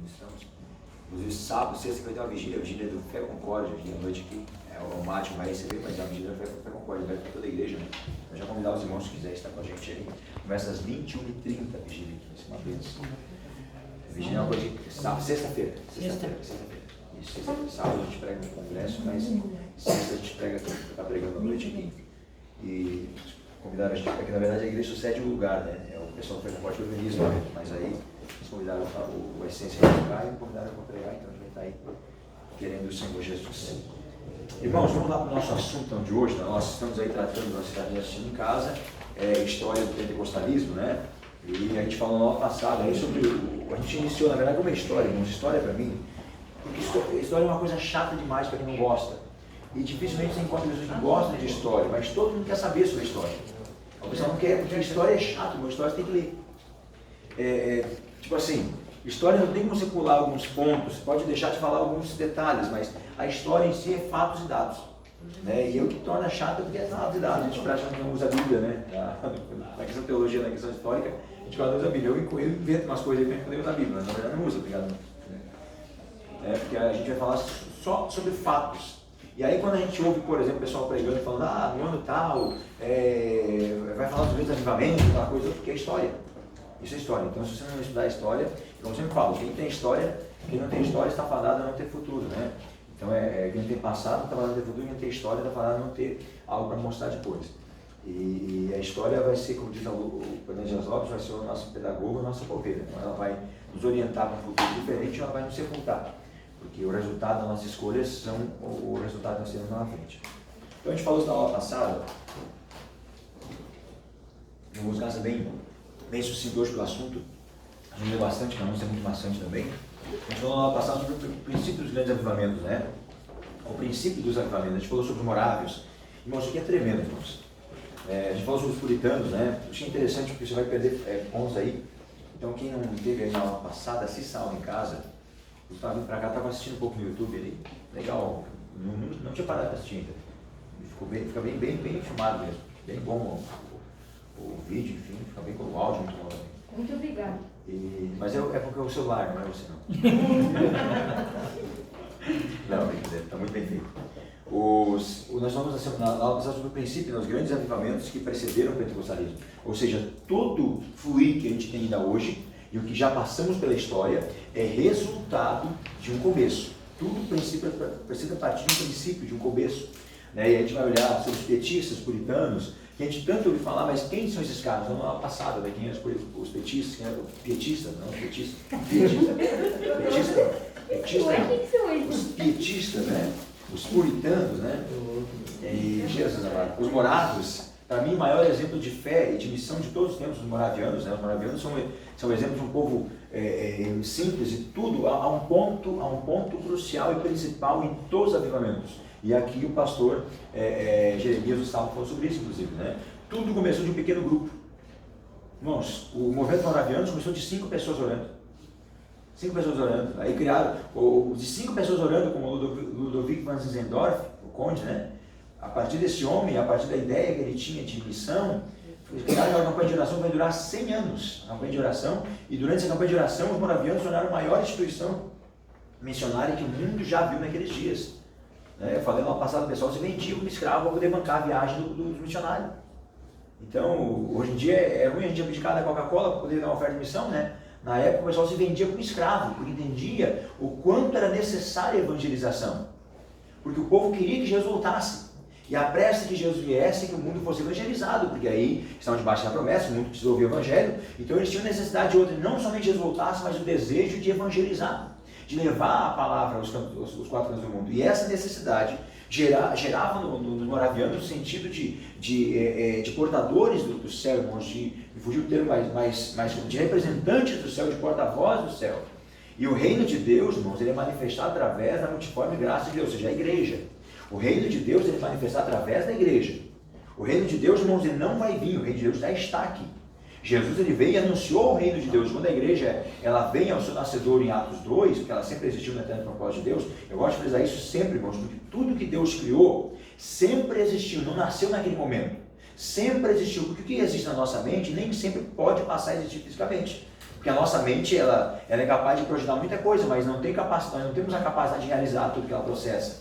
ministramos. Inclusive, sábado, sexta, vai ter uma vigília do Fé Concórdia, aqui à noite aqui. O Márcio vai receber, mas a vigília do Fé Concórdia vai para toda a igreja, né? Eu já convidar os irmãos que quiserem estar com a gente aí. Começa às 21h30 a vigília aqui, vai ser uma bênção. Vigília é uma coisa de sexta-feira. Isso, sexta-feira. Sábado a gente prega no congresso, mas sexta a gente prega aqui, está pregando à noite aqui. E convidaram a gente, porque na verdade a igreja sucede o lugar, né? O pessoal do Fé Concórdia que organiza, mas aí eles convidaram o Essência para pregar e convidaram para pregar, então a gente vai estar aí querendo o Senhor Jesus. Irmãos, vamos lá para o nosso assunto então, de hoje. Nós estamos aí tratando, nós estamos assistindo em casa, história do pentecostalismo, né? E a gente falou na aula passada aí sobre a gente iniciou, na verdade, uma história, irmãos. História para mim, porque história é uma coisa chata demais para quem não gosta. E dificilmente você encontra pessoas que gostam de história, mas todo mundo quer saber sobre a história. A pessoa não quer, porque a história é chata, uma história você tem que ler. Tipo assim, história não tem como você pular alguns pontos, você pode deixar de falar alguns detalhes, mas a história em si é fatos e dados. Né? E o que torna chata porque é fatos e dados. A gente praticamente não usa a Bíblia, né? Na questão de teologia, na questão histórica, a gente quase usa a Bíblia. Eu invento umas coisas aí para a gente poder usar a Bíblia, mas na verdade não usa, obrigado. Porque a gente vai falar só sobre fatos. E aí quando a gente ouve, por exemplo, o pessoal pregando, falando, no ano tal, vai falar dos grandes avivamentos, aquela coisa, porque é história. Isso é história. Então, se você não estudar a história, como eu sempre falo, quem tem história, quem não tem história está fadado a não ter futuro, né? Então, quem tem passado está fadado a não ter futuro, quem tem história está fadado a não ter algo para mostrar depois. E a história vai ser, como diz o Fernando Dias Lopes, vai ser o nosso pedagogo, a nossa coveira. Então, ela vai nos orientar para um futuro diferente, ela vai nos sepultar. Porque o resultado das nossas escolhas são o resultado que nós temos lá na frente. Então, a gente falou isso na aula passada. Eu vou ficar bem sucinto hoje pelo assunto. A gente lê bastante, mas não ser muito maçante também. A gente falou na aula passada sobre o princípio dos grandes avivamentos, né? O princípio dos avivamentos. A gente falou sobre os morávios. Irmãos, isso aqui é tremendo, irmãos. A gente falou sobre os puritanos, né? Eu achei interessante porque você vai perder pontos aí. Então, quem não teve aí na aula passada, assista a aula em casa. Eu estava vindo para cá, estava assistindo um pouco no YouTube ali. Legal, não tinha parado de assistir ainda. Fica bem filmado mesmo. Bem bom o vídeo, enfim, fica bem com o áudio muito bom também. Muito obrigada. Mas é porque é o celular, não é você não. Não, está muito bem feito. Nós vamos na aula passada sobre o princípio dos grandes avivamentos que precederam o pentecostalismo. Ou seja, todo fluir que a gente tem ainda hoje e o que já passamos pela história é resultado de um começo. Tudo precisa partir de um princípio, de um começo. Né? E a gente vai olhar sobre os petistas, os puritanos, que a gente tanto ouviu falar, mas quem são esses caras? Vamos lá passada, né? Quem eram os petistas? Quem era o pietista? Não, petista. Os pietistas, né? Os puritanos, né? E Jesus amado. Os moravos, para mim, o maior exemplo de fé e de missão de todos os tempos, os moravianos, né? Os moravianos são exemplos de um povo simples e tudo, há um ponto crucial e principal em todos os avivamentos. E aqui o pastor Jeremias Gustavo falou sobre isso, inclusive, né? Tudo começou de um pequeno grupo. Irmãos, o movimento moraviano começou de 5 pessoas orando. 5 pessoas orando. Aí criaram, de 5 pessoas orando, como o Ludovic van Zinzendorf, o conde, né? A partir desse homem, a partir da ideia que ele tinha de missão, criaram uma campanha de oração que vai durar 100 anos. A campanha de oração, e durante essa campanha de oração, os moravianos se tornaram a maior instituição missionária que o mundo já viu naqueles dias. Eu falei lá passado, o pessoal se vendia como escravo para poder bancar a viagem dos missionários. Então, hoje em dia é ruim a gente abdicar da Coca-Cola para poder dar uma oferta de missão, né? Na época o pessoal se vendia como escravo, porque entendia o quanto era necessária a evangelização. Porque o povo queria que Jesus voltasse. E a pressa que Jesus viesse, que o mundo fosse evangelizado, porque aí estavam debaixo da promessa, o mundo precisou ouvir o evangelho. Então eles tinham necessidade de outra, não somente Jesus voltasse, mas o desejo de evangelizar, de levar a palavra aos 4 cantos do mundo. E essa necessidade gerava nos moravianos o sentido de portadores do céu, irmãos, de fugir do termo mais de representantes do céu, de porta-voz do céu. E o reino de Deus, irmãos, ele é manifestado através da multiforme graça de Deus, ou seja, a igreja. O reino de Deus ele é manifestado através da igreja. O reino de Deus, irmãos, ele não vai vir, o reino de Deus já está aqui. Jesus ele veio e anunciou o reino de Deus. Quando a igreja ela vem ao seu nascedor em Atos 2, porque ela sempre existiu no eterno propósito de Deus, eu gosto de frisar isso sempre, irmãos, porque tudo que Deus criou sempre existiu, não nasceu naquele momento. Sempre existiu, porque o que existe na nossa mente nem sempre pode passar a existir fisicamente. Porque a nossa mente, ela é capaz de projetar muita coisa, mas não tem capacidade, nós não temos a capacidade de realizar tudo que ela processa.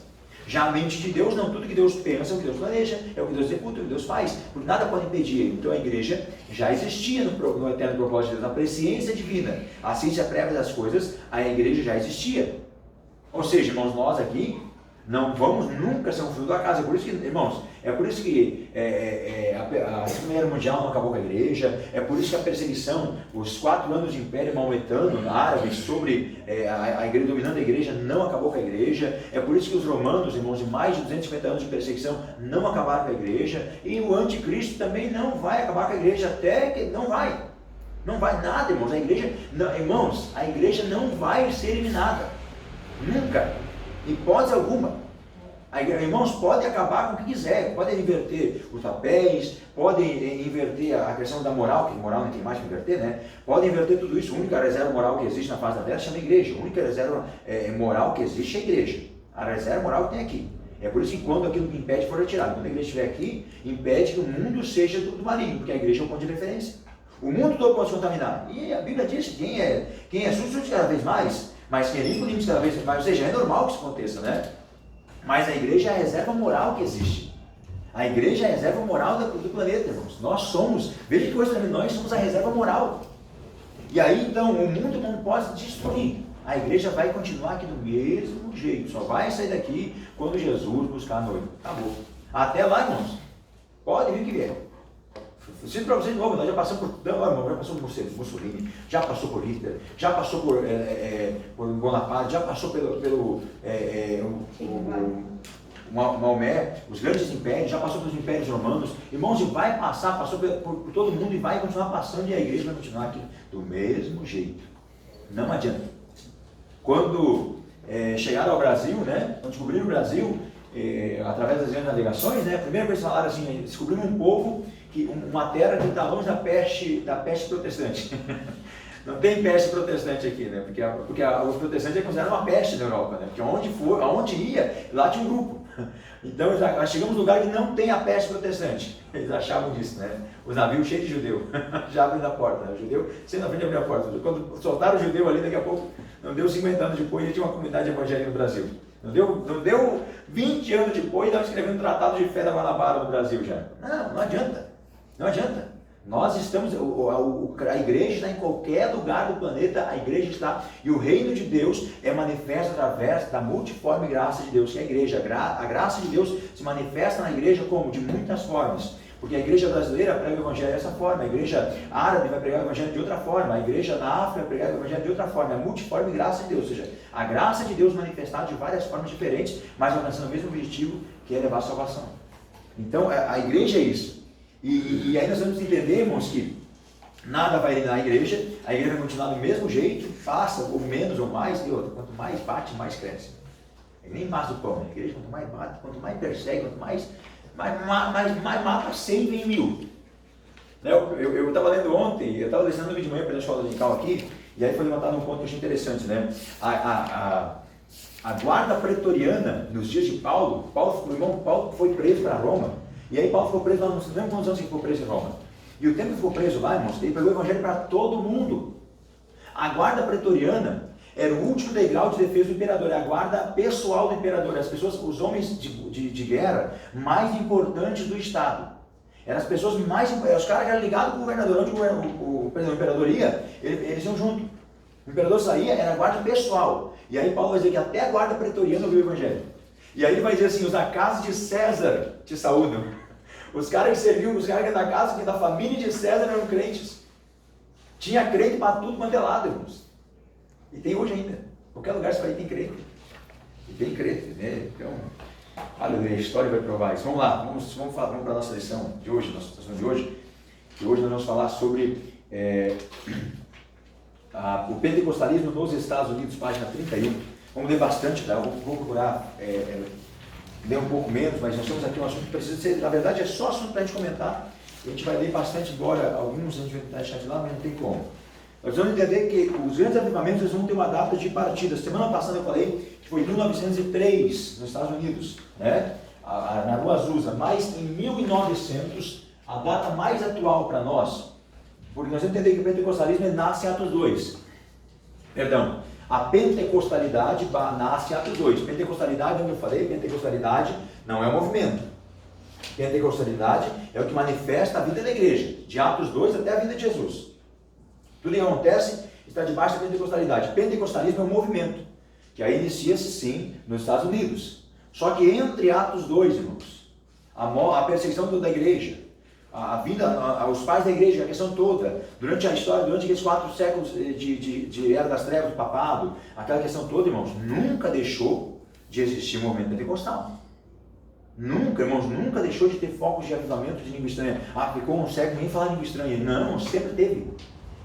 Já a mente de Deus, não, tudo que Deus pensa é o que Deus planeja, é o que Deus executa, é o que Deus faz, porque nada pode impedir ele. Então a igreja já existia no eterno propósito de Deus, na presciência divina, a ciência prévia das coisas, a igreja já existia. Ou seja, irmãos, nós aqui não vamos nunca ser um fruto do acaso. É por isso que, irmãos, é por isso que a Segunda Guerra Mundial não acabou com a igreja, é por isso que a perseguição, os 4 anos de Império Maometano, árabe, sobre a igreja, dominando a igreja, não acabou com a igreja, é por isso que os romanos, irmãos, de mais de 250 anos de perseguição, não acabaram com a igreja, e o anticristo também não vai acabar com a igreja, até que não vai. Não vai nada, irmãos, a igreja, não, irmãos, a igreja não vai ser eliminada, nunca. Hipótese alguma. Irmãos, podem acabar com o que quiser, podem inverter os papéis, podem inverter a questão da moral, que moral não tem mais que inverter, né? Podem inverter tudo isso. A única reserva moral que existe na face da terra chama igreja. A única reserva moral que existe é a igreja. A reserva moral que tem aqui. É por isso que quando aquilo que impede for retirado, quando a igreja estiver aqui, impede que o mundo seja do maligno, porque a igreja é o ponto de referência. O mundo todo pode se contaminar. E a Bíblia diz que quem é sujo cada vez mais, mas quem é limpo, limpo cada vez mais. Ou seja, é normal que isso aconteça, né? Mas a igreja é a reserva moral que existe. A igreja é a reserva moral do planeta, irmãos. Nós somos, veja que coisa, nós somos a reserva moral. E aí, então, o mundo não pode se destruir. A igreja vai continuar aqui do mesmo jeito. Só vai sair daqui quando Jesus buscar a noiva. Acabou. Até lá, irmãos, pode vir que vier. Sinto para vocês de novo, nós já passamos por Mussolini, já passou por Hitler, já passou por Bonaparte, já passou pelo Maomé, os grandes impérios, já passou pelos impérios romanos. Irmãos, e vai passar, passou por todo mundo e vai continuar passando, e a igreja vai continuar aqui do mesmo jeito. Não adianta. Quando chegaram ao Brasil, né, quando descobriram o Brasil, através das grandes navegações, né, primeiro eles falaram assim, descobriram um povo, uma terra que está longe da peste protestante. Não tem peste protestante aqui, né? Porque os protestantes é considerado uma peste na Europa, né? Porque aonde ia, lá tinha um grupo. Então nós chegamos num lugar que não tem a peste protestante. Eles achavam disso, né? Os navios cheios de judeu, já abrindo a porta, né? O judeu sempre na frente de abrir a porta. Quando soltaram o judeu ali, daqui a pouco, não deu 50 anos depois, já tinha uma comunidade evangélica no Brasil. Não deu 20 anos depois, estavam escrevendo um tratado de fé da Guanabara no Brasil já. Não adianta. Não adianta. Nós estamos, a igreja está em qualquer lugar do planeta, a igreja está, e o reino de Deus é manifesto através da multiforme graça de Deus, que é a igreja. A graça de Deus se manifesta na igreja como? De muitas formas. Porque a igreja brasileira prega o evangelho dessa forma, a igreja árabe vai pregar o evangelho de outra forma, a igreja na África vai pregar o evangelho de outra forma. É a multiforme graça de Deus, ou seja, a graça de Deus manifestada de várias formas diferentes, mas alcançando o mesmo objetivo, que é levar a salvação. Então, a igreja é isso. E aí nós vamos entender, irmãos, que nada vai eliminar a igreja vai continuar do mesmo jeito, faça ou menos ou mais, e outra, quanto mais bate, mais cresce. É nem mais do pão, né? A igreja, quanto mais bate, quanto mais persegue, quanto mais mata 100, vem 1000. Eu estava lendo ontem, eu estava listenando um vídeo de manhã pela escola dominical aqui, e aí foi levantado um ponto que eu achei interessante, né? A guarda pretoriana, nos dias de Paulo foi preso para Roma, e aí Paulo ficou preso lá, não lembro quantos anos que ficou preso em Roma. E o tempo que ficou preso lá, irmãos, ele pregou o evangelho para todo mundo. A guarda pretoriana era o último degrau de defesa do imperador, é a guarda pessoal do imperador, as pessoas, os homens de guerra mais importantes do Estado. Eram as pessoas mais, os caras que eram ligados com o governador, onde o imperador ia, eles iam junto. O imperador saía, era a guarda pessoal. E aí Paulo vai dizer que até a guarda pretoriana ouviu o evangelho. E aí ele vai dizer assim, os da casa de César te saúdam. Os caras que serviam, os caras que da casa, que da família de César eram crentes. Tinha crente para tudo quanto é lado, irmãos. E tem hoje ainda. Qualquer lugar você vai tem crente. E tem crente, né? Então, aleluia, a história vai provar isso. Vamos lá, vamos para a nossa lição de hoje, nossa situação de hoje. Que hoje nós vamos falar sobre o pentecostalismo nos Estados Unidos, página 31. Vamos ler bastante, tá? Eu vou procurar ler um pouco menos, mas nós temos aqui um assunto que precisa ser, na verdade é só assunto para a gente comentar. A gente vai ler bastante, embora alguns a gente vai tentar deixar de lá, mas não tem como. Nós vamos entender que os grandes avivamentos eles vão ter uma data de partida. Semana passada eu falei que foi em 1903, nos Estados Unidos, né? Na Rua Azusa, mas em 1900, a data mais atual para nós Porque nós temos que entender que o pentecostalismo nasce em Atos 2. Perdão, a pentecostalidade nasce em Atos 2. Pentecostalidade, como eu falei, pentecostalidade não é um movimento. Pentecostalidade é o que manifesta a vida da igreja, de Atos 2 até a vida de Jesus. Tudo que acontece está debaixo da pentecostalidade. Pentecostalismo é um movimento, que aí inicia-se sim nos Estados Unidos. Só que entre Atos 2, irmãos, a perseguição da igreja, a vida, os pais da igreja, a questão toda, durante a história, durante aqueles 4 séculos de era das trevas do papado, aquela questão toda, irmãos, nunca deixou de existir o movimento pentecostal. Nunca, irmãos, nunca deixou de ter focos de avivamento de língua estranha. Ficou um século nem falar língua estranha. Não, sempre teve.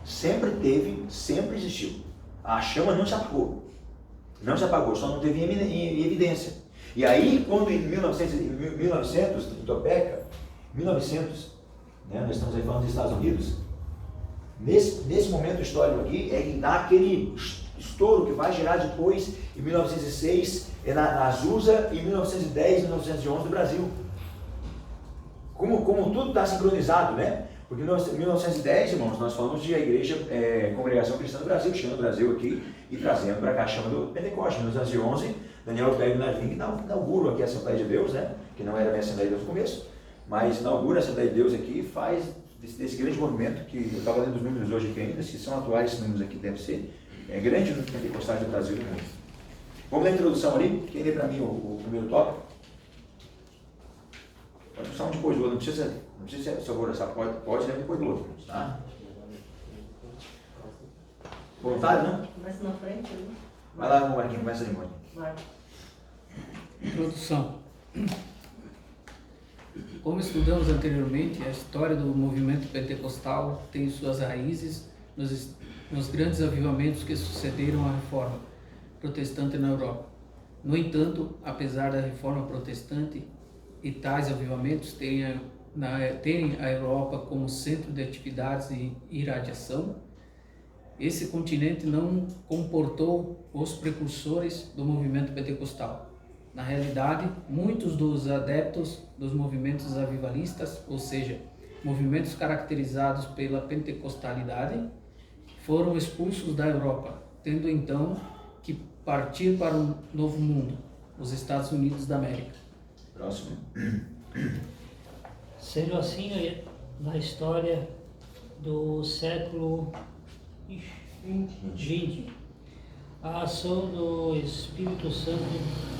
Sempre teve, sempre existiu. A chama não se apagou. Não se apagou, só não teve em evidência. E aí, quando em 1900 Topeka, 1900, né, nós estamos aí falando dos Estados Unidos, nesse momento histórico aqui, é que dá aquele estouro que vai gerar depois, em 1906, na Azusa, em 1910, 1911 no Brasil. Como tudo está sincronizado, né? Porque em 1910, irmãos, nós falamos de a igreja, Congregação Cristã do Brasil, chegando no Brasil aqui e trazendo para cá a chama do Pentecoste. Em 1911, Daniel Pérez Narvin inaugura aqui a Assembleia de Deus, né? Que não era a minha Assembleia de Deus no começo, mas inaugura a Assembleia de Deus aqui e faz desse grande movimento, que eu estava lendo os números hoje aqui ainda, se são atuais esses números aqui, deve ser, grande no Pentecostais do Brasil e do mundo. Vamos dar a introdução ali, quem lê para mim o primeiro tópico? Pode usar um depois do outro, não precisa se alvoroçar, pode ler depois do outro, tá? Voluntário, não? Começa na frente, né? Vai lá, Marquinhos, começa a cerimônia. Vai. Introdução. Como estudamos anteriormente, a história do movimento pentecostal tem suas raízes nos grandes avivamentos que sucederam à Reforma Protestante na Europa. No entanto, apesar da Reforma Protestante e tais avivamentos terem a Europa como centro de atividades e irradiação, esse continente não comportou os precursores do movimento pentecostal. Na realidade, muitos dos adeptos dos movimentos avivalistas, ou seja, movimentos caracterizados pela pentecostalidade, foram expulsos da Europa, tendo então que partir para um novo mundo, os Estados Unidos da América. Próximo. Sendo assim, na história do século XX, a ação do Espírito Santo,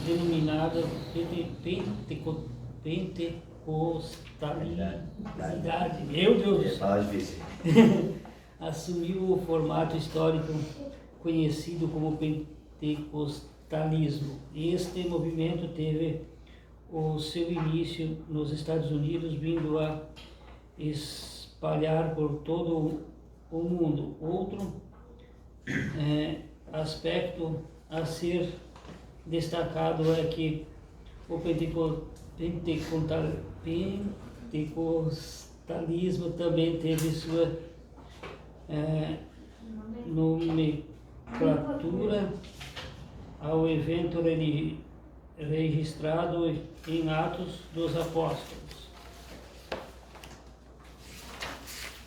denominada pentecostalidade, meu Deus do céu, assumiu o formato histórico conhecido como pentecostalismo. Este movimento teve o seu início nos Estados Unidos, vindo a espalhar por todo o mundo. Outro aspecto a ser destacado é que o pentecostalismo também teve sua nomenclatura ao evento registrado em Atos dos Apóstolos,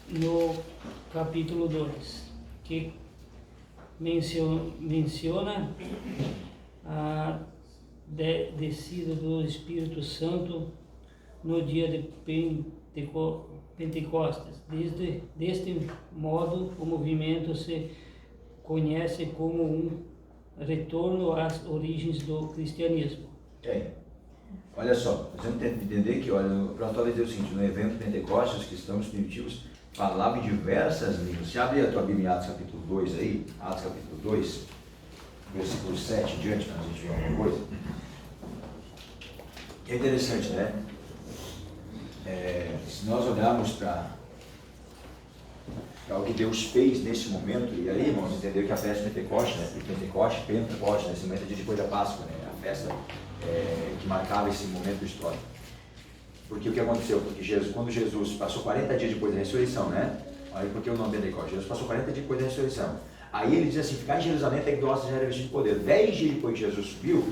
no capítulo 2, que menciona a descida do Espírito Santo no dia de Pentecostes. Deste modo, o movimento se conhece como um retorno às origens do cristianismo. Olha só, nós temos que entender que, olha, o Platão vai dizer o seguinte: no evento Pentecostes, os cristãos primitivos falavam em diversas línguas. Se abrir a tua Bíblia em Atos capítulo 2 aí, Atos capítulo 2, versículo 7 em diante, para a gente ver alguma coisa. É interessante, né? Se nós olharmos para o que Deus fez nesse momento, e aí, irmãos, entender que a festa de Pentecoste, né? Pentecoste, nesse momento é dia depois da Páscoa, né? A festa que marcava esse momento histórico. Porque o que aconteceu? Porque quando Jesus passou 40 dias depois da ressurreição, né? Olha por que o nome Pentecoste. Jesus passou 40 dias depois da ressurreição. Aí ele diz assim: ficar em Jerusalém até que Deus já era vestido de poder. 10 dias depois que Jesus subiu,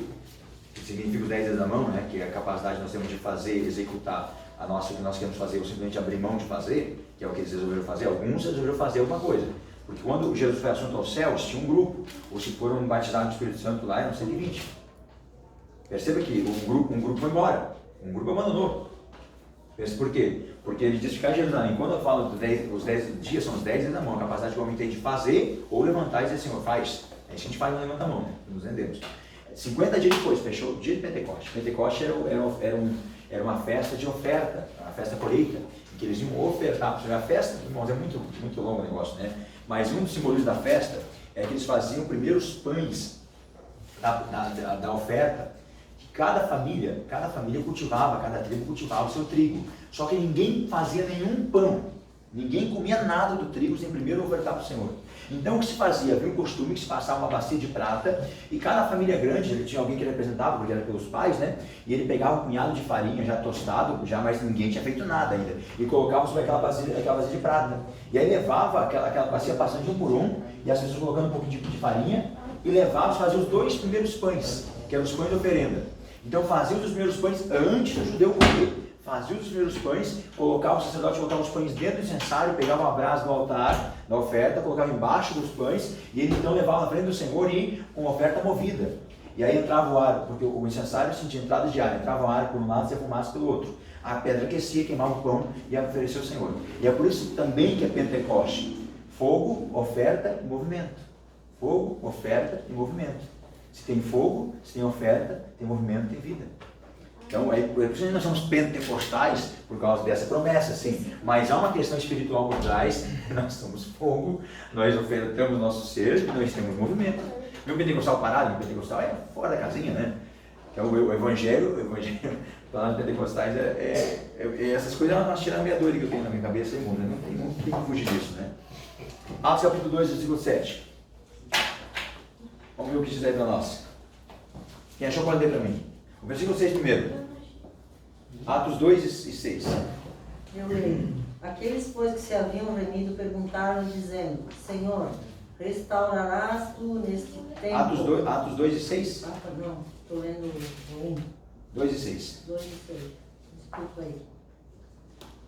que significa os 10 dedos da mão, né? Que é a capacidade que nós temos de fazer, executar a nossa, o que nós queremos fazer, ou simplesmente abrir mão de fazer, que é o que eles resolveram fazer, alguns resolveram fazer alguma coisa. Porque quando Jesus foi assunto aos céus, tinha um grupo, ou se foram batizados no Espírito Santo lá, eram 120. Perceba que um grupo foi embora, um grupo abandonou. Por quê? Porque ele diz ficar em Jerusalém. Quando eu falo os 10 dias, são os 10 dias da mão, a capacidade que o homem tem de fazer ou levantar e dizer, Senhor, faz. É isso que a gente faz, não levanta a mão, né? Nos rendemos. 50 dias depois, fechou o dia de Pentecoste. Pentecoste era uma festa de oferta, uma festa colheita, em que eles iam ofertar. A festa, irmãos, é muito, muito longo o negócio, né? Mas um dos simbolismos da festa é que eles faziam primeiro os pães da oferta. Cada família cultivava, cada tribo cultivava o seu trigo. Só que ninguém fazia nenhum pão. Ninguém comia nada do trigo sem primeiro ofertar para o Senhor. Então o que se fazia? Havia um costume que se passava uma bacia de prata e cada família grande, tinha alguém que representava, porque era pelos pais, né? E ele pegava um punhado de farinha já tostado, mas ninguém tinha feito nada ainda, e colocava sobre aquela bacia de prata. E aí levava aquela bacia passando de um por um, e as pessoas colocando um pouquinho de farinha, e levava, fazia os 2 primeiros pães, que eram os pães de oferenda. Então fazia os primeiros pães antes do judeu comer. Fazia os primeiros pães, colocava o sacerdote, colocava os pães dentro do incensário, pegava uma brasa do altar, da oferta, colocava embaixo dos pães, e ele então levava na frente do Senhor e com a oferta movida. E aí entrava o ar, porque o incensário sentia entrada de ar, entrava o ar por um lado e a fumaça pelo outro. A pedra aquecia, queimava o pão e oferecia ao Senhor. E é por isso também que é Pentecoste. Fogo, oferta e movimento. Fogo, oferta e movimento. Se tem fogo, se tem oferta, tem movimento, tem vida. Então, é por isso que nós somos pentecostais, por causa dessa promessa, sim. Mas há uma questão espiritual por trás, nós somos fogo, nós ofertamos nosso ser e nós temos movimento. Meu pentecostal parado, meu pentecostal é fora da casinha, né? Então, o evangelho, falando de pentecostais, essas coisas nós tiramos a meia doida que eu tenho na minha cabeça e mundo, né? Não tem como fugir disso, né? Atos capítulo 2, versículo 7. Vamos ver o que diz aí para nós. Quem achou pode ler para mim. O versículo 6 primeiro. Atos 2 e 6. Eu leio. Aqueles, pois, que se haviam reunido perguntaram, dizendo, Senhor, restaurarás tu neste tempo... Atos 2 e 6? Não, estou lendo o 1. 2 e 6. 2 e 6. Desculpa aí.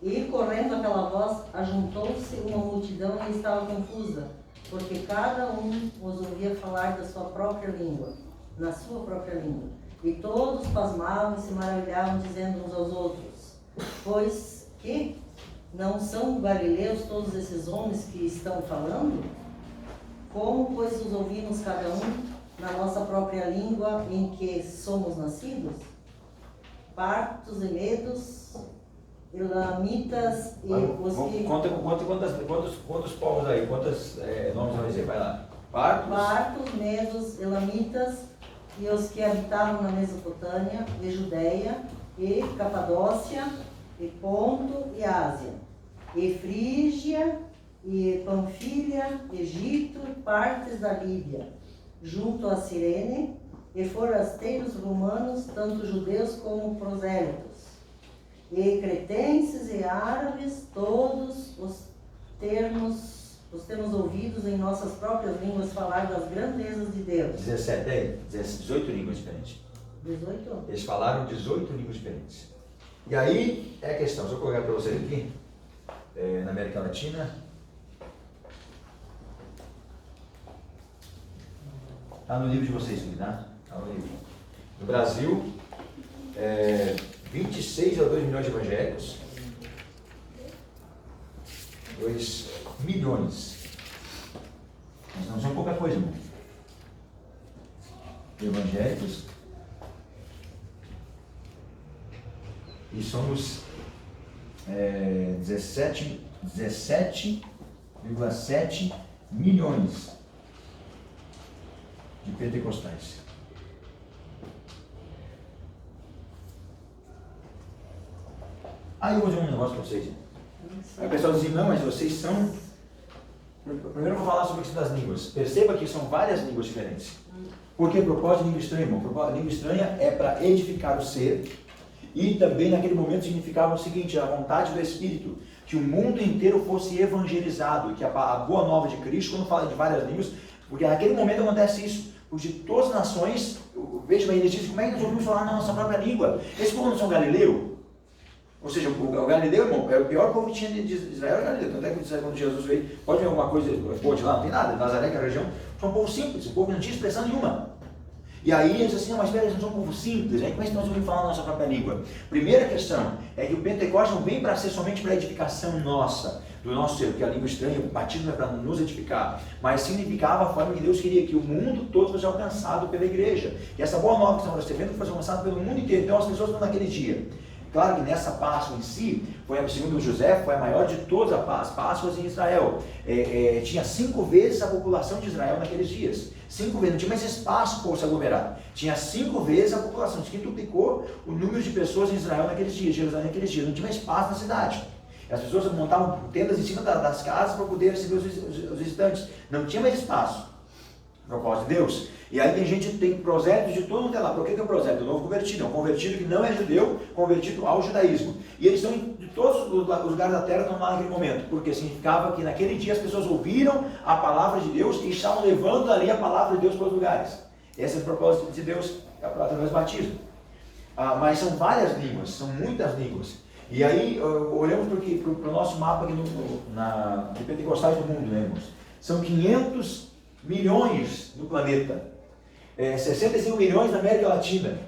E, correndo aquela voz, ajuntou-se uma multidão e estava confusa, porque cada um os ouvia falar da sua própria língua, na sua própria língua. E todos pasmavam e se maravilhavam, dizendo uns aos outros, pois que não são galileus todos esses homens que estão falando? Como, pois, os ouvimos cada um na nossa própria língua em que somos nascidos? Partos e medos, elamitas e os que... Quantos povos aí? Quantos nomes vão dizer? Vai lá. Partos, medos, elamitas e os que habitavam na Mesopotâmia, e Judeia, e Capadócia, e Ponto, e Ásia, e Frígia, e Panfilha, Egito, e partes da Líbia, junto a Cirene, e forasteiros romanos, tanto judeus como prosélitos, e cretenses e árabes, todos os temos ouvidos em nossas próprias línguas falar das grandezas de Deus. 17 aí, 18 línguas diferentes. 18? Eles falaram 18 línguas diferentes. E aí é a questão, deixa eu colocar para vocês aqui, na América Latina. Está no livro de vocês, tá? Está no livro. No Brasil, 26 a 2 milhões de evangélicos. 2 milhões. Mas não são pouca coisa, irmão. Evangélicos. E somos 17,7 milhões de pentecostais. Aí eu vou dizer um negócio para vocês. Aí o pessoal diz, não, mas vocês são... Primeiro eu vou falar sobre isso das línguas. Perceba que são várias línguas diferentes. Por que propósito de língua estranha, irmão? Língua estranha é para edificar o ser. E também naquele momento significava o seguinte, a vontade do Espírito, que o mundo inteiro fosse evangelizado, que a boa nova de Cristo, quando fala de várias línguas, porque naquele momento acontece isso, porque de todas as nações, veja bem, eles dizem, como é que nós ouvimos falar na nossa própria língua? Esse povo não são galileu? Ou seja, o Galileu, irmão, era o pior povo que tinha de Israel, era o Galileu. Tanto é que quando Jesus veio, pode ver alguma coisa, pô, de lá não tem nada, Nazaré, que é a região, foi um povo simples, um povo que não tinha expressão nenhuma. E aí eles assim, não, mas espera, eles não são um povo simples, aí como é que nós vamos falar a nossa própria língua? Primeira questão é que o Pentecostes não vem para ser somente para edificação nossa, do nosso ser, porque a língua estranha, o batismo é para nos edificar, mas significava a forma que Deus queria que o mundo todo fosse alcançado pela igreja. E essa boa nova que estamos recebendo fosse alcançada pelo mundo inteiro, então as pessoas estão naquele dia. Claro que nessa Páscoa em si, segundo José, foi a maior de todas as Páscoas em Israel. Tinha 5 vezes a população de Israel naqueles dias. 5 vezes, não tinha mais espaço para se aglomerar. Tinha 5 vezes a população, isso quintuplicou o número de pessoas em Israel naqueles dias, Jerusalém naqueles dias. Não tinha mais espaço na cidade. As pessoas montavam tendas em cima das casas para poder receber os visitantes. Não tinha mais espaço. Propósito de Deus. E aí tem gente que tem prosélitos de todo mundo lá. Por que é um prosélito? O novo convertido. É um convertido que não é judeu, convertido ao judaísmo. E eles estão de todos os lugares da terra, estão lá naquele momento. Porque significava que naquele dia as pessoas ouviram a palavra de Deus e estavam levando ali a palavra de Deus para os lugares. Esse é o propósito de Deus através do batismo. Mas são várias línguas, são muitas línguas. E aí olhamos para o nosso mapa aqui de Pentecostais do mundo, né, irmãos? São 500 milhões no planeta, 65 milhões na América Latina.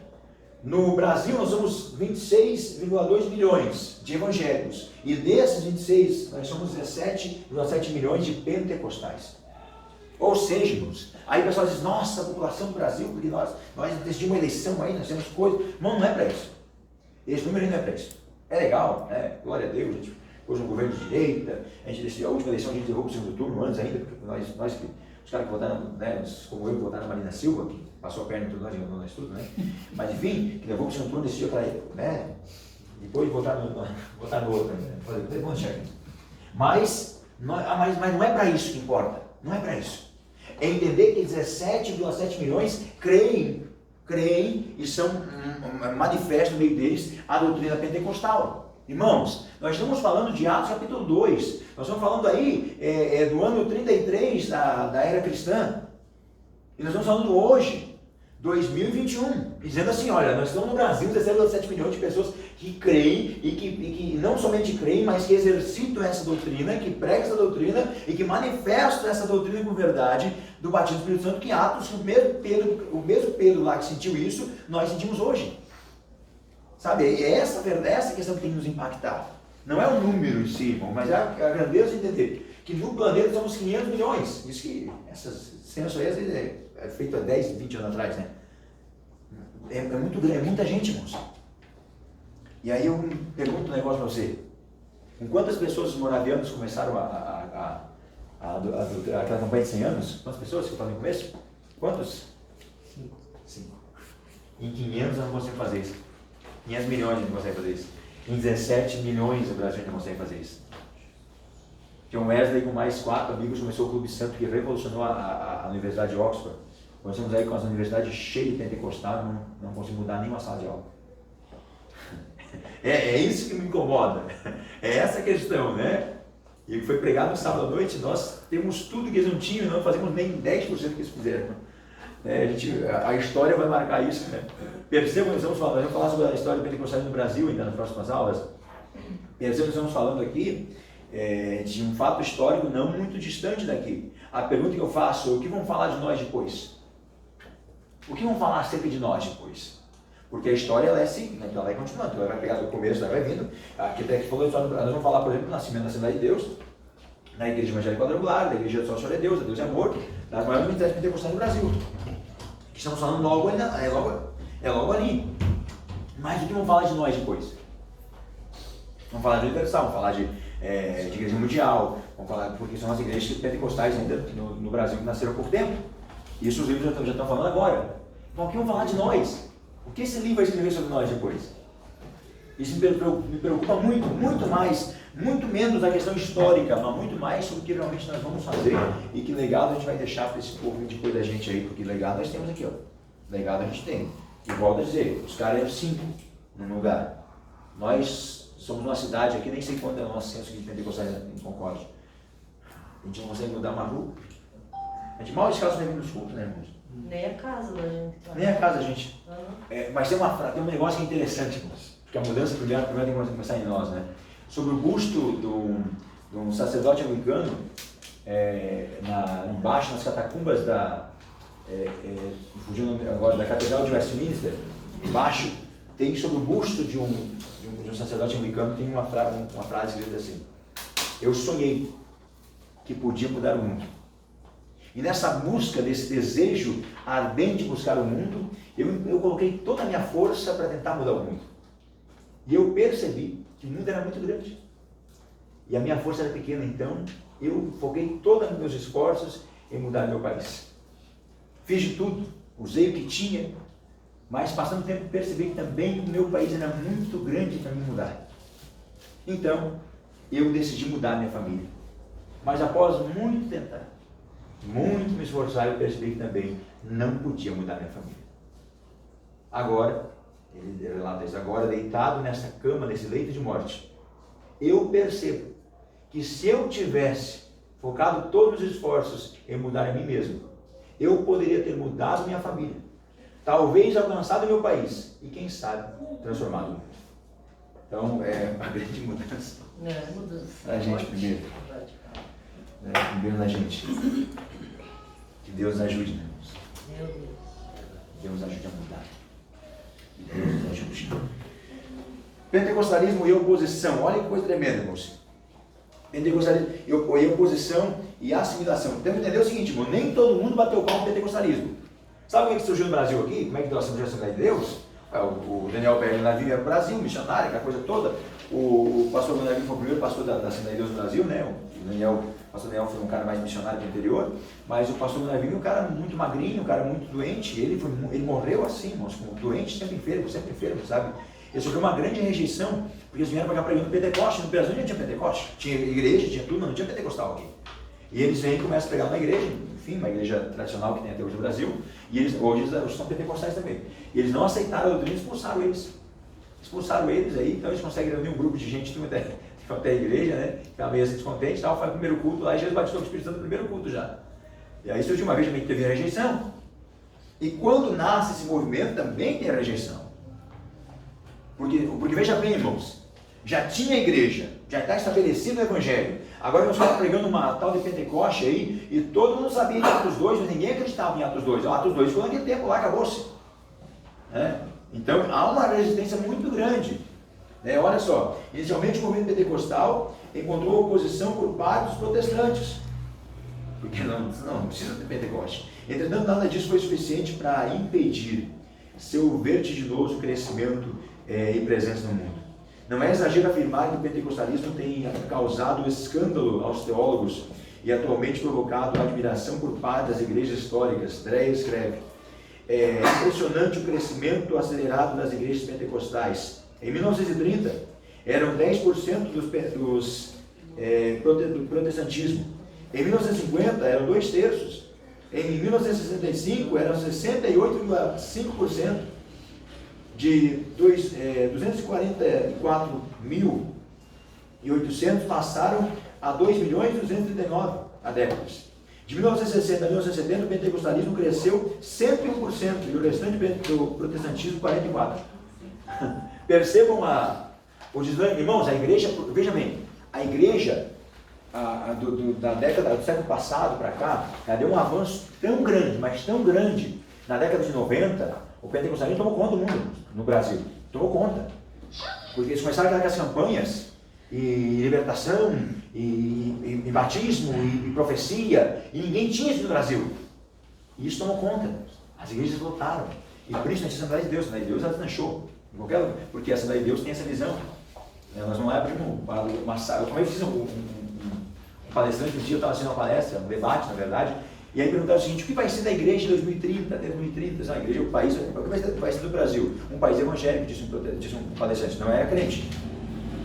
No Brasil nós somos 26,2 milhões de evangélicos, e desses 26 nós somos 17,7 milhões de pentecostais. Ou seja, irmãos, aí o pessoal diz, nossa, a população do Brasil, porque nós decidimos uma eleição aí, nós temos coisas. Não é para isso. Esse número aí não é para isso. É legal, né? Glória a Deus, a gente pôs um governo de direita, a gente decidiu, a última eleição a gente derrubou o segundo turno antes ainda, porque nós os caras que votaram, né, como eu, que votaram na Marina Silva, que passou a perna em tudo, nós tudo, né? Mas enfim, que levou o segundo turno, decidiu para ele, né? Depois de votar no outro, né? Vamos chegar aqui. Mas não é para isso que importa, não é para isso. É entender que 17,7 milhões creem e são manifestam no meio deles a doutrina pentecostal. Irmãos, nós estamos falando de Atos capítulo 2, nós estamos falando aí do ano 33 da era cristã, e nós estamos falando hoje, 2021, dizendo assim, olha, nós estamos no Brasil, 17,7 milhões de pessoas que creem, e que não somente creem, mas que exercitam essa doutrina, que pregam essa doutrina, e que manifestam essa doutrina com verdade, do batismo do Espírito Santo, que Atos, o mesmo Pedro lá que sentiu isso, nós sentimos hoje. Sabe, é essa questão que tem que nos impactar. Não é o número em si, irmão, mas é a grandeza de entender que no planeta somos 500 milhões. Isso que, essas censo aí é feito há 10, 20 anos atrás, né? É muito grande, é muita gente, irmãos. E aí eu pergunto um negócio para você. Com quantas pessoas os moravianos começaram aquela campanha de 100 anos? Quantas pessoas que eu falei no começo? Quantos? 5. Em 500 nós não conseguimos fazer isso. 500 milhões a gente consegue fazer isso. Em 17 milhões o Brasil não consegue fazer isso. John Wesley, com mais 4 amigos, começou o Clube Santo, que revolucionou a Universidade de Oxford. Nós estamos aí com as universidades cheias de pentecostais, não conseguimos mudar nenhuma sala de aula. É isso que me incomoda. É essa a questão, né? E foi pregado no sábado à noite, nós temos tudo que eles não tinham e não fazemos nem 10% do que eles fizeram. A história vai marcar isso, né? Percebam, nós vamos falar sobre a história do pentecostalismo no Brasil ainda nas próximas aulas. Percebam, nós estamos falando aqui de um fato histórico não muito distante daqui. A pergunta que eu faço é: o que vão falar de nós depois? O que vão falar acerca de nós depois? Porque a história ela é assim, né? Ela vai continuando, ela vai pegar do começo, ela vai vindo. Aqui até que falou, nós vamos falar, por exemplo, do nascimento da Assembleia de Deus, na Igreja Evangélica Quadrangular, da Igreja Só Senhor é Deus é Amor, das maiores unidades pentecostais do Brasil. Estamos falando logo ali. Mas o que vão falar de nós depois? Vamos falar de Universal, vamos falar de Igreja Mundial, vamos falar, porque são as igrejas pentecostais ainda no Brasil que nasceram há pouco tempo. Isso os livros já estão falando agora. Então o que vão falar de nós? O que esse livro vai escrever sobre nós depois? Isso me preocupa muito, muito mais, muito menos a questão histórica, mas muito mais sobre o que realmente nós vamos fazer e que legado a gente vai deixar para esse povo depois da gente aí, porque legado nós temos aqui, ó. Legado a gente tem. E volto a dizer, os caras eram 5 num lugar. Nós somos uma cidade aqui, nem sei quanto é o nosso censo de pentecostais em Concórdia. A gente não consegue mudar uma rua. A gente mal descalça nos cultos, né, irmãos? Nem a casa da gente. Nem a casa, gente. Mas tem um negócio que é interessante, irmãos. porque a mudança primeiro tem que começar em nós, né? Sobre o busto de um sacerdote anglicano, embaixo nas catacumbas fugindo agora, da Catedral de Westminster, embaixo tem sobre o busto de um sacerdote anglicano, tem uma frase escrita assim: eu sonhei que podia mudar o mundo. E nessa busca, desse desejo ardente de buscar o mundo, eu coloquei toda a minha força para tentar mudar o mundo. E eu percebi que o mundo era muito grande. E a minha força era pequena, então eu foquei todos os meus esforços em mudar meu país. Fiz de tudo, usei o que tinha, mas passando o tempo percebi que também o meu país era muito grande para me mudar. Então, eu decidi mudar minha família. Mas após muito tentar, muito me esforçar, eu percebi que também não podia mudar minha família. Agora, ele relata isso, agora deitado nessa cama, nesse leito de morte, eu percebo que se eu tivesse focado todos os esforços em mudar a mim mesmo, eu poderia ter mudado minha família, talvez alcançado meu país e, quem sabe, transformado o mundo. Então, é uma grande mudança. Mudança. A gente primeiro. Primeiro na gente. Que Deus ajude, né, irmãos? Meu Deus. Deus ajude a mudar. Que Deus nos ajude. Pentecostalismo e oposição. Olha que coisa tremenda, irmãos. Pentecostalismo e oposição e assimilação. Temos que entender o seguinte, irmão, nem todo mundo bateu o pau no pentecostalismo. Sabe o que surgiu no Brasil aqui? Como é que nós somos a Assembleia de Deus? O Daniel Bernardino era o Brasil, missionário, aquela coisa toda. O pastor Bernardino foi o primeiro pastor da Assembleia de Deus no Brasil, né? O pastor Daniel foi um cara mais missionário do interior, mas o pastor Bernardino é um cara muito magrinho, um cara muito doente. Ele morreu assim, irmãos, como doente, sempre enfermo, sabe? Ele sofreu uma grande rejeição, porque eles vieram para cá pregando Pentecoste. No Brasil já tinha Pentecoste, tinha igreja, tinha tudo, mas não tinha pentecostal aqui. E eles vêm e começam a pregar na igreja, enfim, uma igreja tradicional que tem até hoje no Brasil, e hoje são pentecostais também. E eles não aceitaram a doutrina e expulsaram eles. Aí, então eles conseguem reunir um grupo de gente, tem até a igreja, né? Ficar meio assim descontente, tal, faz o primeiro culto lá, e Jesus batizou o Espírito Santo no primeiro culto já. E aí surgiu uma vez também que teve a rejeição. E quando nasce esse movimento também tem a rejeição. Porque veja bem, irmãos, já tinha a igreja, já está estabelecido o evangelho. Agora nós estamos pregando uma tal de Pentecoste aí, e todo mundo sabia de Atos 2, mas ninguém acreditava em Atos 2. Atos 2 ficou naquele tempo lá, acabou-se. Então há uma resistência muito grande. Olha só, inicialmente o movimento pentecostal encontrou oposição por parte dos protestantes, porque não precisa ter Pentecoste. Entretanto, nada disso foi suficiente para impedir seu vertiginoso crescimento e presença no mundo. Não é exagero afirmar que o pentecostalismo tem causado escândalo aos teólogos e atualmente provocado admiração por parte das igrejas históricas. Dreyer escreve: é impressionante o crescimento acelerado das igrejas pentecostais. Em 1930, eram 10% do protestantismo. Em 1950, eram 2/3. Em 1965, eram 68,5%. De 244.800 passaram a 2.239.000 adeptos. De 1960 a 1970, o pentecostalismo cresceu 101% e o restante do protestantismo 44%. Percebam o desânimo, irmãos, a igreja, veja bem, a igreja da década do século passado para cá, ela deu um avanço tão grande, mas tão grande. Na década de 90, o pentecostalismo tomou conta do mundo, no Brasil, tomou conta, porque eles começaram a dar as campanhas, e libertação, e batismo, e profecia, e ninguém tinha isso no Brasil, e isso tomou conta, as igrejas lotaram, e principalmente a Assembleia de Deus, ela deslanchou, porque a Assembleia de Deus tem essa visão, nós não abrimos uma sala. Como eu fiz um palestrante um dia, eu estava fazendo uma palestra, um debate na verdade, e aí perguntaram o seguinte: o que vai ser da igreja em 2030, até 2030? A igreja é o país, o que vai ser do Brasil? Um país evangélico, disse um palestrante, não era crente,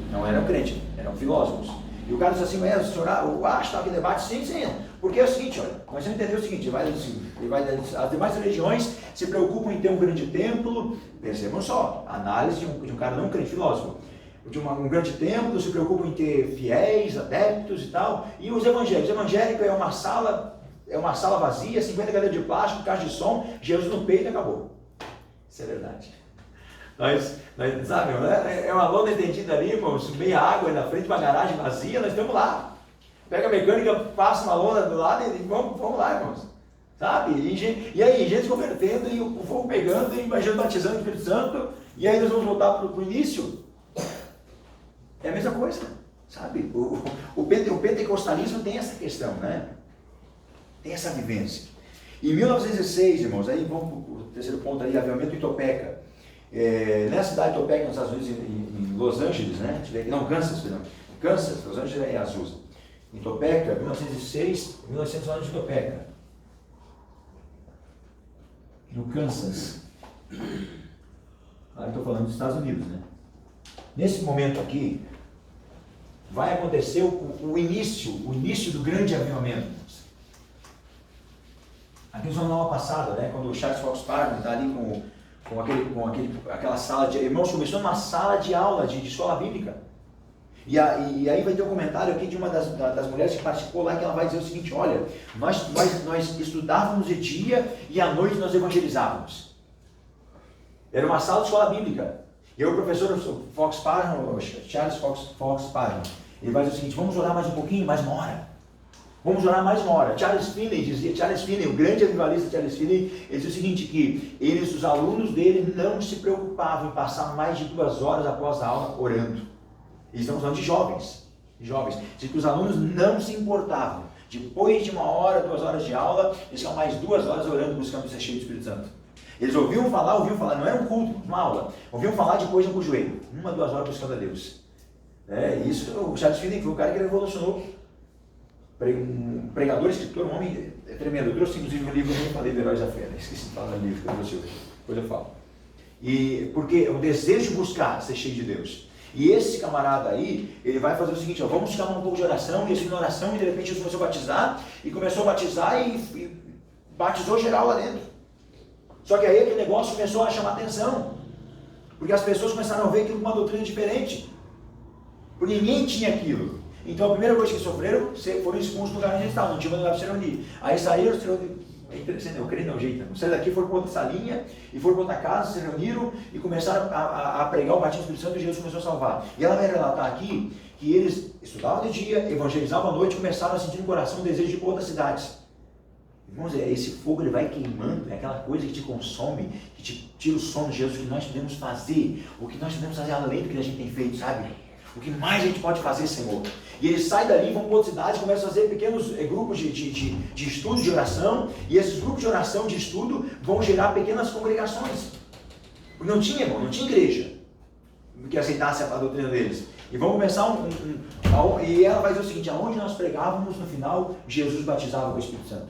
não eram crente, eram filósofos. E o cara disse assim: o senhor acha que debate? Sim, porque é o seguinte, olha, nós vamos entender o seguinte, as demais religiões se preocupam em ter um grande templo, percebam só, análise de um cara não crente, filósofo, de um grande templo, se preocupam em ter fiéis, adeptos e tal, e os evangélicos, o evangélico é uma sala vazia, 50 cadeiras de plástico, caixa de som, Jesus no peito e acabou. Isso é verdade. Nós sabe, é uma lona estendida ali, irmãos, meia água na frente, uma garagem vazia, nós estamos lá. Pega a mecânica, passa uma lona do lado e vamos lá, irmãos. Sabe? E aí, gente se convertendo, e o fogo pegando, e a gente batizando o Espírito Santo, e aí nós vamos voltar para o início. É a mesma coisa, sabe? O pentecostalismo tem essa questão, né? Tem essa vivência. Em 1916, irmãos, aí vamos para o terceiro ponto ali, avivamento em Topeka. Nessa cidade de Topeka, nos Estados Unidos, em Los Angeles, né? Não, Kansas, perdão. Kansas, Los Angeles é Azusa. Em Topeka, 1906, 1900 anos de Topeka. No Kansas. Agora estou falando dos Estados Unidos, né? Nesse momento aqui, vai acontecer o início do grande avivamento. Aqui nós vamos dar uma passada, né? Quando o Charles Fox Parham está ali com aquela sala de... Irmãos, começou numa sala de aula de escola bíblica. E aí vai ter um comentário aqui de uma das mulheres que participou lá, que ela vai dizer o seguinte: olha, nós estudávamos de dia e à noite nós evangelizávamos. Era uma sala de escola bíblica. E aí o professor Fox Parham, Charles Fox Parham, ele vai dizer o seguinte: vamos orar mais um pouquinho, mais uma hora. Vamos orar mais uma hora. Charles Finney, o grande avivalista Charles Finney, ele dizia o seguinte, que os alunos dele não se preocupavam em passar mais de 2 horas após a aula orando. E estamos falando de jovens. Diz que os alunos não se importavam. Depois de 1 hora, 2 horas de aula, eles ficavam mais 2 horas orando, buscando ser cheio do Espírito Santo. Eles ouviam falar, não era um culto, uma aula. Ouviam falar, depois iam para o joelho. 1, 2 horas buscando a Deus. Isso, o Charles Finney foi o cara que revolucionou. Um pregador, escritor, um homem tremendo. Eu trouxe inclusive um livro que eu falei do Heróis da Fé, esqueci de falar no livro que eu trouxe hoje, depois eu falo. E porque o desejo de buscar ser cheio de Deus. E esse camarada aí, ele vai fazer o seguinte: vamos ficar um pouco de oração, e assim na oração, e de repente ele começou a batizar, e batizou geral lá dentro. Só que aí aquele negócio começou a chamar atenção, porque as pessoas começaram a ver aquilo com uma doutrina diferente, porque ninguém tinha aquilo. Então a primeira coisa que sofreram, foram expulsos do lugar onde eles estavam, não tinha lugar para se reunir. Aí saíram, é interessante, eu creio não, jeito, saíram daqui, foram para outra salinha, e foram para outra casa, se reuniram, e começaram a pregar o batismo do Espírito Santo, e Jesus começou a salvar. E ela vai relatar aqui, que eles estudavam de dia, evangelizavam à noite, e começaram a sentir no coração o desejo de ir para outras cidades. Irmãos, esse fogo ele vai queimando, é aquela coisa que te consome, que te tira o sono de Jesus, o que nós podemos fazer, o que nós podemos fazer além do que a gente tem feito, sabe? O que mais a gente pode fazer, Senhor? E eles saem dali, vão para outra cidade, começam a fazer pequenos grupos de estudo, de oração, e esses grupos de oração, de estudo, vão gerar pequenas congregações. Porque não tinha, irmão, não tinha igreja que aceitasse a doutrina deles. E vão começar e ela vai dizer o seguinte: aonde nós pregávamos, no final, Jesus batizava com o Espírito Santo.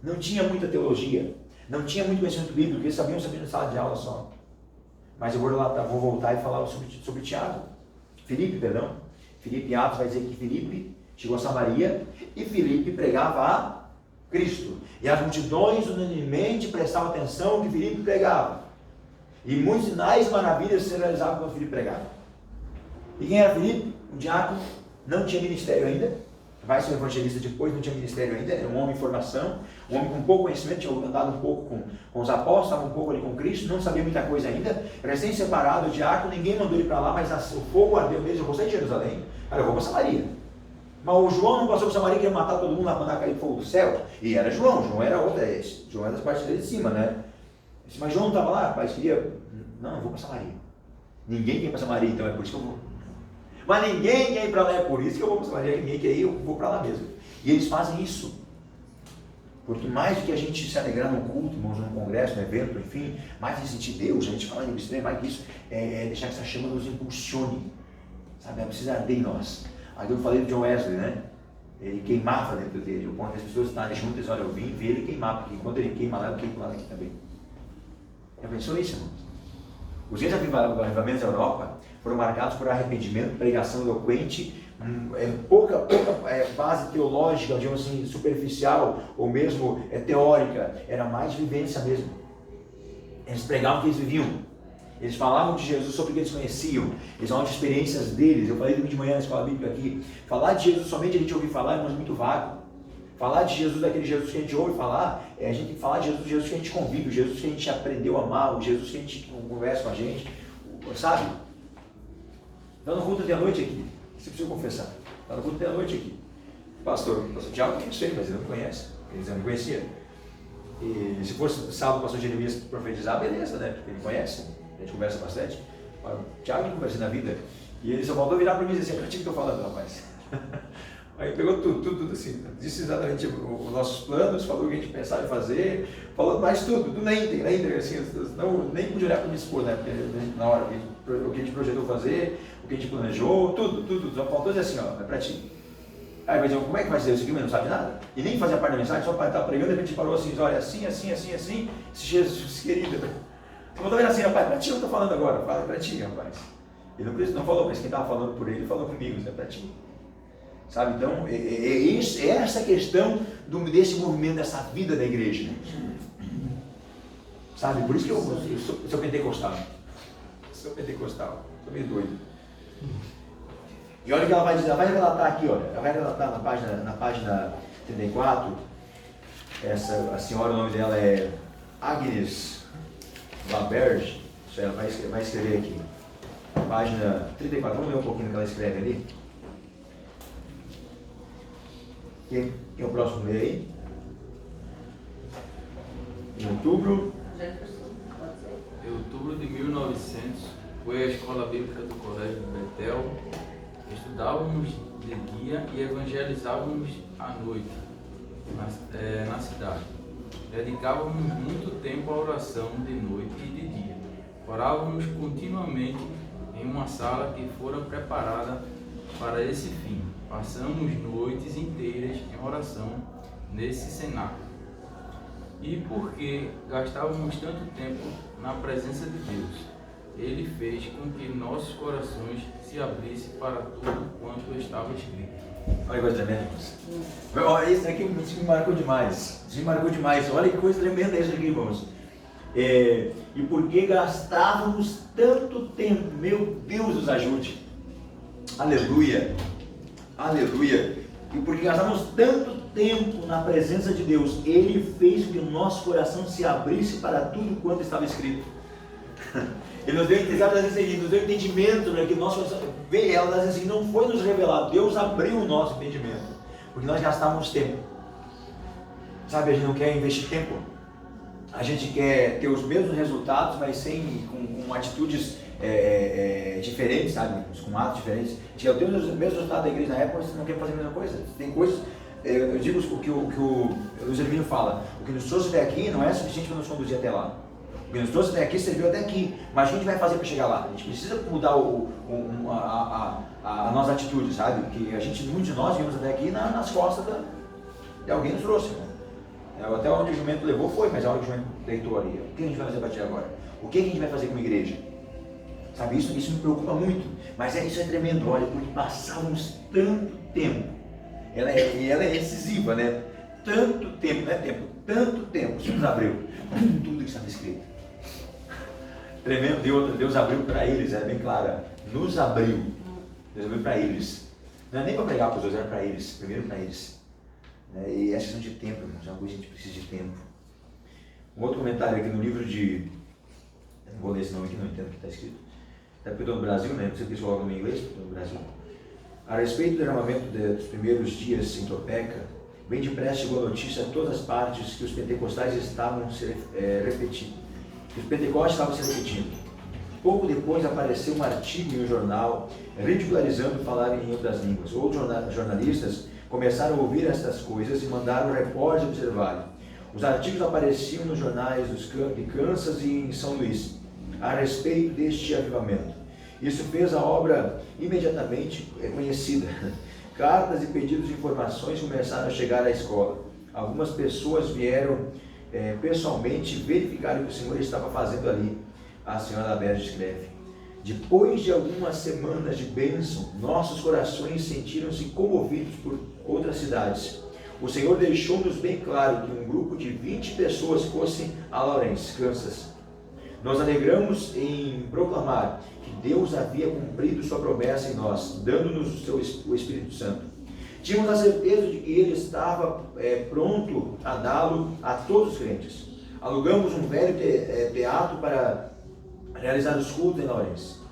Não tinha muita teologia, não tinha muito conhecimento bíblico, eles sabiam na sala de aula só. Mas eu vou voltar e falar sobre Tiago. Filipe Atos vai dizer que Filipe chegou a Samaria e Filipe pregava a Cristo. E as multidões unanimemente prestavam atenção no que Filipe pregava. E muitos sinais e maravilhas se realizavam quando Filipe pregava. E quem era Filipe? Um diácono, não tinha ministério ainda. Vai ser um evangelista depois, não tinha ministério ainda, era um homem em formação, um homem com pouco conhecimento, tinha andado um pouco com os apóstolos, estava um pouco ali com Cristo, não sabia muita coisa ainda, recém-separado, diácono, ninguém mandou ele para lá, mas o fogo ardeu nele. Eu vou sair de Jerusalém, cara, eu vou para Samaria. Mas o João não passou para Samaria, queria matar todo mundo lá, mandar cair fogo do céu, e era João era outra, João era das partes dele de cima, né? Mas João não estava lá, rapaz, queria, não, eu vou para Samaria. Ninguém quer ir para Samaria, então é por isso que eu vou. Mas ninguém quer ir para lá, é por isso que eu vou para Samaria, ninguém quer ir, eu vou para lá mesmo. E eles fazem isso. Porque mais do que a gente se alegrar num culto, irmãos, num congresso, num evento, enfim, mais de sentir Deus, a gente fala em estranho, mais que isso, é deixar que essa chama nos impulsione. Sabe, ela precisa arder em nós. Aí eu falei do John Wesley, né? Ele queimava dentro dele, o ponto das pessoas estarem juntas, olha, eu vim ver ele queimar, porque enquanto ele queima lá, eu queimo lá aqui também. Já pensou isso, irmãos? Os grandes avivamentos da Europa foram marcados por arrependimento, pregação eloquente, pouca base teológica, digamos assim, superficial ou mesmo teórica, era mais vivência mesmo. Eles pregavam o que eles viviam, eles falavam de Jesus sobre o que eles conheciam, eles falavam de experiências deles. Eu falei domingo de manhã na escola bíblica aqui, falar de Jesus somente a gente ouvir falar, mas muito vago. Falar de Jesus, daquele Jesus que a gente ouve falar, a gente tem que falar de Jesus, Jesus que a gente convive, o Jesus que a gente aprendeu a amar, o Jesus que a gente conversa com a gente, sabe? Está no culto de noite aqui, você precisa confessar, está no culto de noite aqui. Pastor Tiago, eu sei, mas ele não me conhece, ele não me conhecia. E se fosse sábado o pastor Jeremias profetizar, beleza, né? Porque ele conhece, a gente conversa bastante. Tiago, eu conversei na vida, e ele só faltou virar para mim e dizer assim: é para ti que eu estou falando, rapaz. Aí pegou tudo assim, disse exatamente os nossos planos, falou o que a gente pensava em fazer, falou mais tudo na íntegra, assim, não, nem pude olhar para me expor, né? Porque na hora, o que a gente projetou fazer, o que a gente planejou, tudo, só faltou dizer assim: ó, é para ti. Aí vai dizer: como é que vai ser isso aqui, mas não sabe nada? E nem fazia parte da mensagem, só para estar pregando, e a gente parou assim: olha, assim, esse Jesus querido. Você voltou a ver assim: rapaz, para ti eu estou falando agora, fala para ti, rapaz. Ele não falou, mas quem estava falando por ele falou comigo, é para ti. Sabe, então, é essa questão desse movimento, dessa vida da igreja. Sabe, por isso que eu sou pentecostal. Sou meio doido. E olha o que ela vai dizer, ela vai relatar aqui, olha, ela vai relatar na página 34, a senhora, o nome dela é Agnes Laberge, ela vai escrever aqui, página 34, vamos ler um pouquinho o que ela escreve ali. Quem é o próximo ler aí? Em outubro. Em outubro de 1900, foi à escola bíblica do Colégio Betel. Estudávamos de dia e evangelizávamos à noite na cidade. Dedicávamos muito tempo à oração de noite e de dia. Orávamos continuamente em uma sala que fora preparada para esse fim. Passamos noites inteiras em oração nesse cenáculo. E porque gastávamos tanto tempo na presença de Deus, Ele fez com que nossos corações se abrissem para tudo quanto estava escrito. Olha que coisa tremenda. Olha, isso aqui me marcou demais. Olha que coisa tremenda isso aqui, irmãos. E porque gastávamos tanto tempo, meu Deus nos ajude. Aleluia. E porque gastávamos tanto tempo na presença de Deus, Ele fez com que o nosso coração se abrisse para tudo quanto estava escrito. Ele nos deu entendimento, né, que o nosso coração veio, ela diz assim, não foi nos revelado, Deus abriu o nosso entendimento, porque nós gastávamos tempo. Sabe, a gente não quer investir tempo, a gente quer ter os mesmos resultados, mas com atitudes diferentes, sabe, com atos diferentes. A gente quer ter os mesmos resultados da igreja na época, mas você não quer fazer a mesma coisa. Tem coisas, eu digo o que o Luiz Hermínio fala, o que nos trouxe até aqui não é suficiente para nos conduzir até lá. O que nos trouxe até aqui serviu até aqui, mas o que a gente vai fazer para chegar lá? A gente precisa mudar a nossa atitude, sabe? Que muitos de nós viemos até aqui nas costas de alguém nos trouxe, né? Até onde o jumento levou foi, mas aonde o jumento deitou ali. O que a gente vai fazer a partir de agora? O que a gente vai fazer como igreja? Sabe, isso me preocupa muito, mas isso é tremendo, olha, porque passávamos tanto tempo, ela é decisiva, né? Tanto tempo, o Senhor nos abriu, tudo que estava escrito. Tremendo, Deus abriu para eles, é bem clara, nos abriu, Deus abriu para eles, não é nem para pregar para os outros, era para eles, primeiro para eles. E essa questão de tempo, irmãos, é uma coisa que a gente precisa de tempo. Um outro comentário aqui no livro de, eu não vou ler esse nome aqui, não entendo o que está escrito, está porque estou no Brasil, né? Não sei porque eles colocam no inglês, estou no Brasil. A respeito do derramamento dos primeiros dias em Topeka, bem depressa chegou a notícia a todas as partes que os pentecostais estavam se repetindo. Os pentecostes estavam se repetindo. Pouco depois apareceu um artigo em um jornal ridicularizando falar em outras línguas. Outros jornalistas começaram a ouvir estas coisas e mandaram repórteres observarem. Os artigos apareciam nos jornais de Kansas e em São Luís a respeito deste avivamento. Isso fez a obra imediatamente conhecida. Cartas e pedidos de informações começaram a chegar à escola. Algumas pessoas vieram pessoalmente verificar o que o Senhor estava fazendo ali. A senhora Laberge escreve: depois de algumas semanas de bênção, nossos corações sentiram-se comovidos por outras cidades. O Senhor deixou-nos bem claro que um grupo de 20 pessoas fosse a Lawrence, Kansas. Nos alegramos em proclamar que Deus havia cumprido sua promessa em nós, dando-nos o Espírito Santo. Tínhamos a certeza de que ele estava pronto a dá-lo a todos os crentes. Alugamos um velho teatro para realizar os cultos em Lourenço.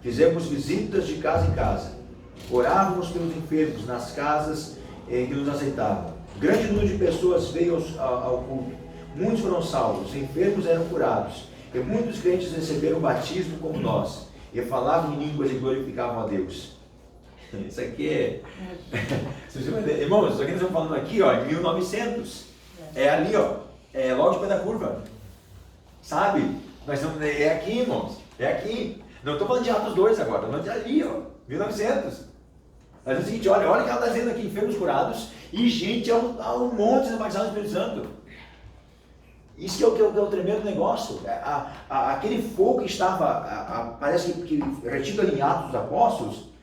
Fizemos visitas de casa em casa. Orávamos pelos enfermos nas casas que nos aceitavam. Grande número de pessoas veio ao culto. Muitos foram salvos, enfermos eram curados. E muitos crentes receberam o batismo como nós. E falavam em línguas e glorificavam a Deus. Isso aqui é... Irmãos, isso aqui nós estamos falando aqui, ó, em 1900. É ali, ó. É logo de pé da curva. Sabe? Nós estamos... É aqui, irmãos. É aqui. Não estou falando de Atos 2 agora. Estou falando de ali, ó. 1900. Mas é o seguinte, olha o que ela está dizendo aqui. Enfermos curados e gente ao monte de batizado no Espírito Santo. Isso que é o tremendo negócio. Aquele fogo que estava... parece que retido ali em Atos dos Apóstolos...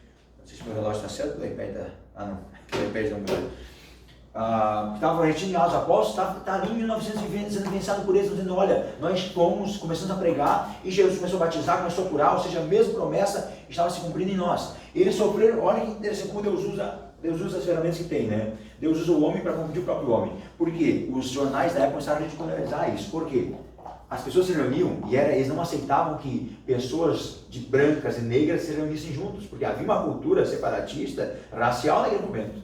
Não sei se meu relógio está certo, o iPad da... Ah, não. O iPad da mulher. Estava retirando os apóstolos, está ali em 1920 sendo vencido por eles, dizendo, olha, nós começamos a pregar e Jesus começou a batizar, começou a curar, ou seja, a mesma promessa estava se cumprindo em nós. Eles sofreram, olha que interessante como Deus usa as ferramentas que tem, né? Deus usa o homem para confundir o próprio homem. Por quê? Os jornais da época começaram a ridicularizar isso. Por quê? As pessoas se reuniam e eles não aceitavam que pessoas de brancas e negras se reunissem juntos, porque havia uma cultura separatista, racial naquele momento.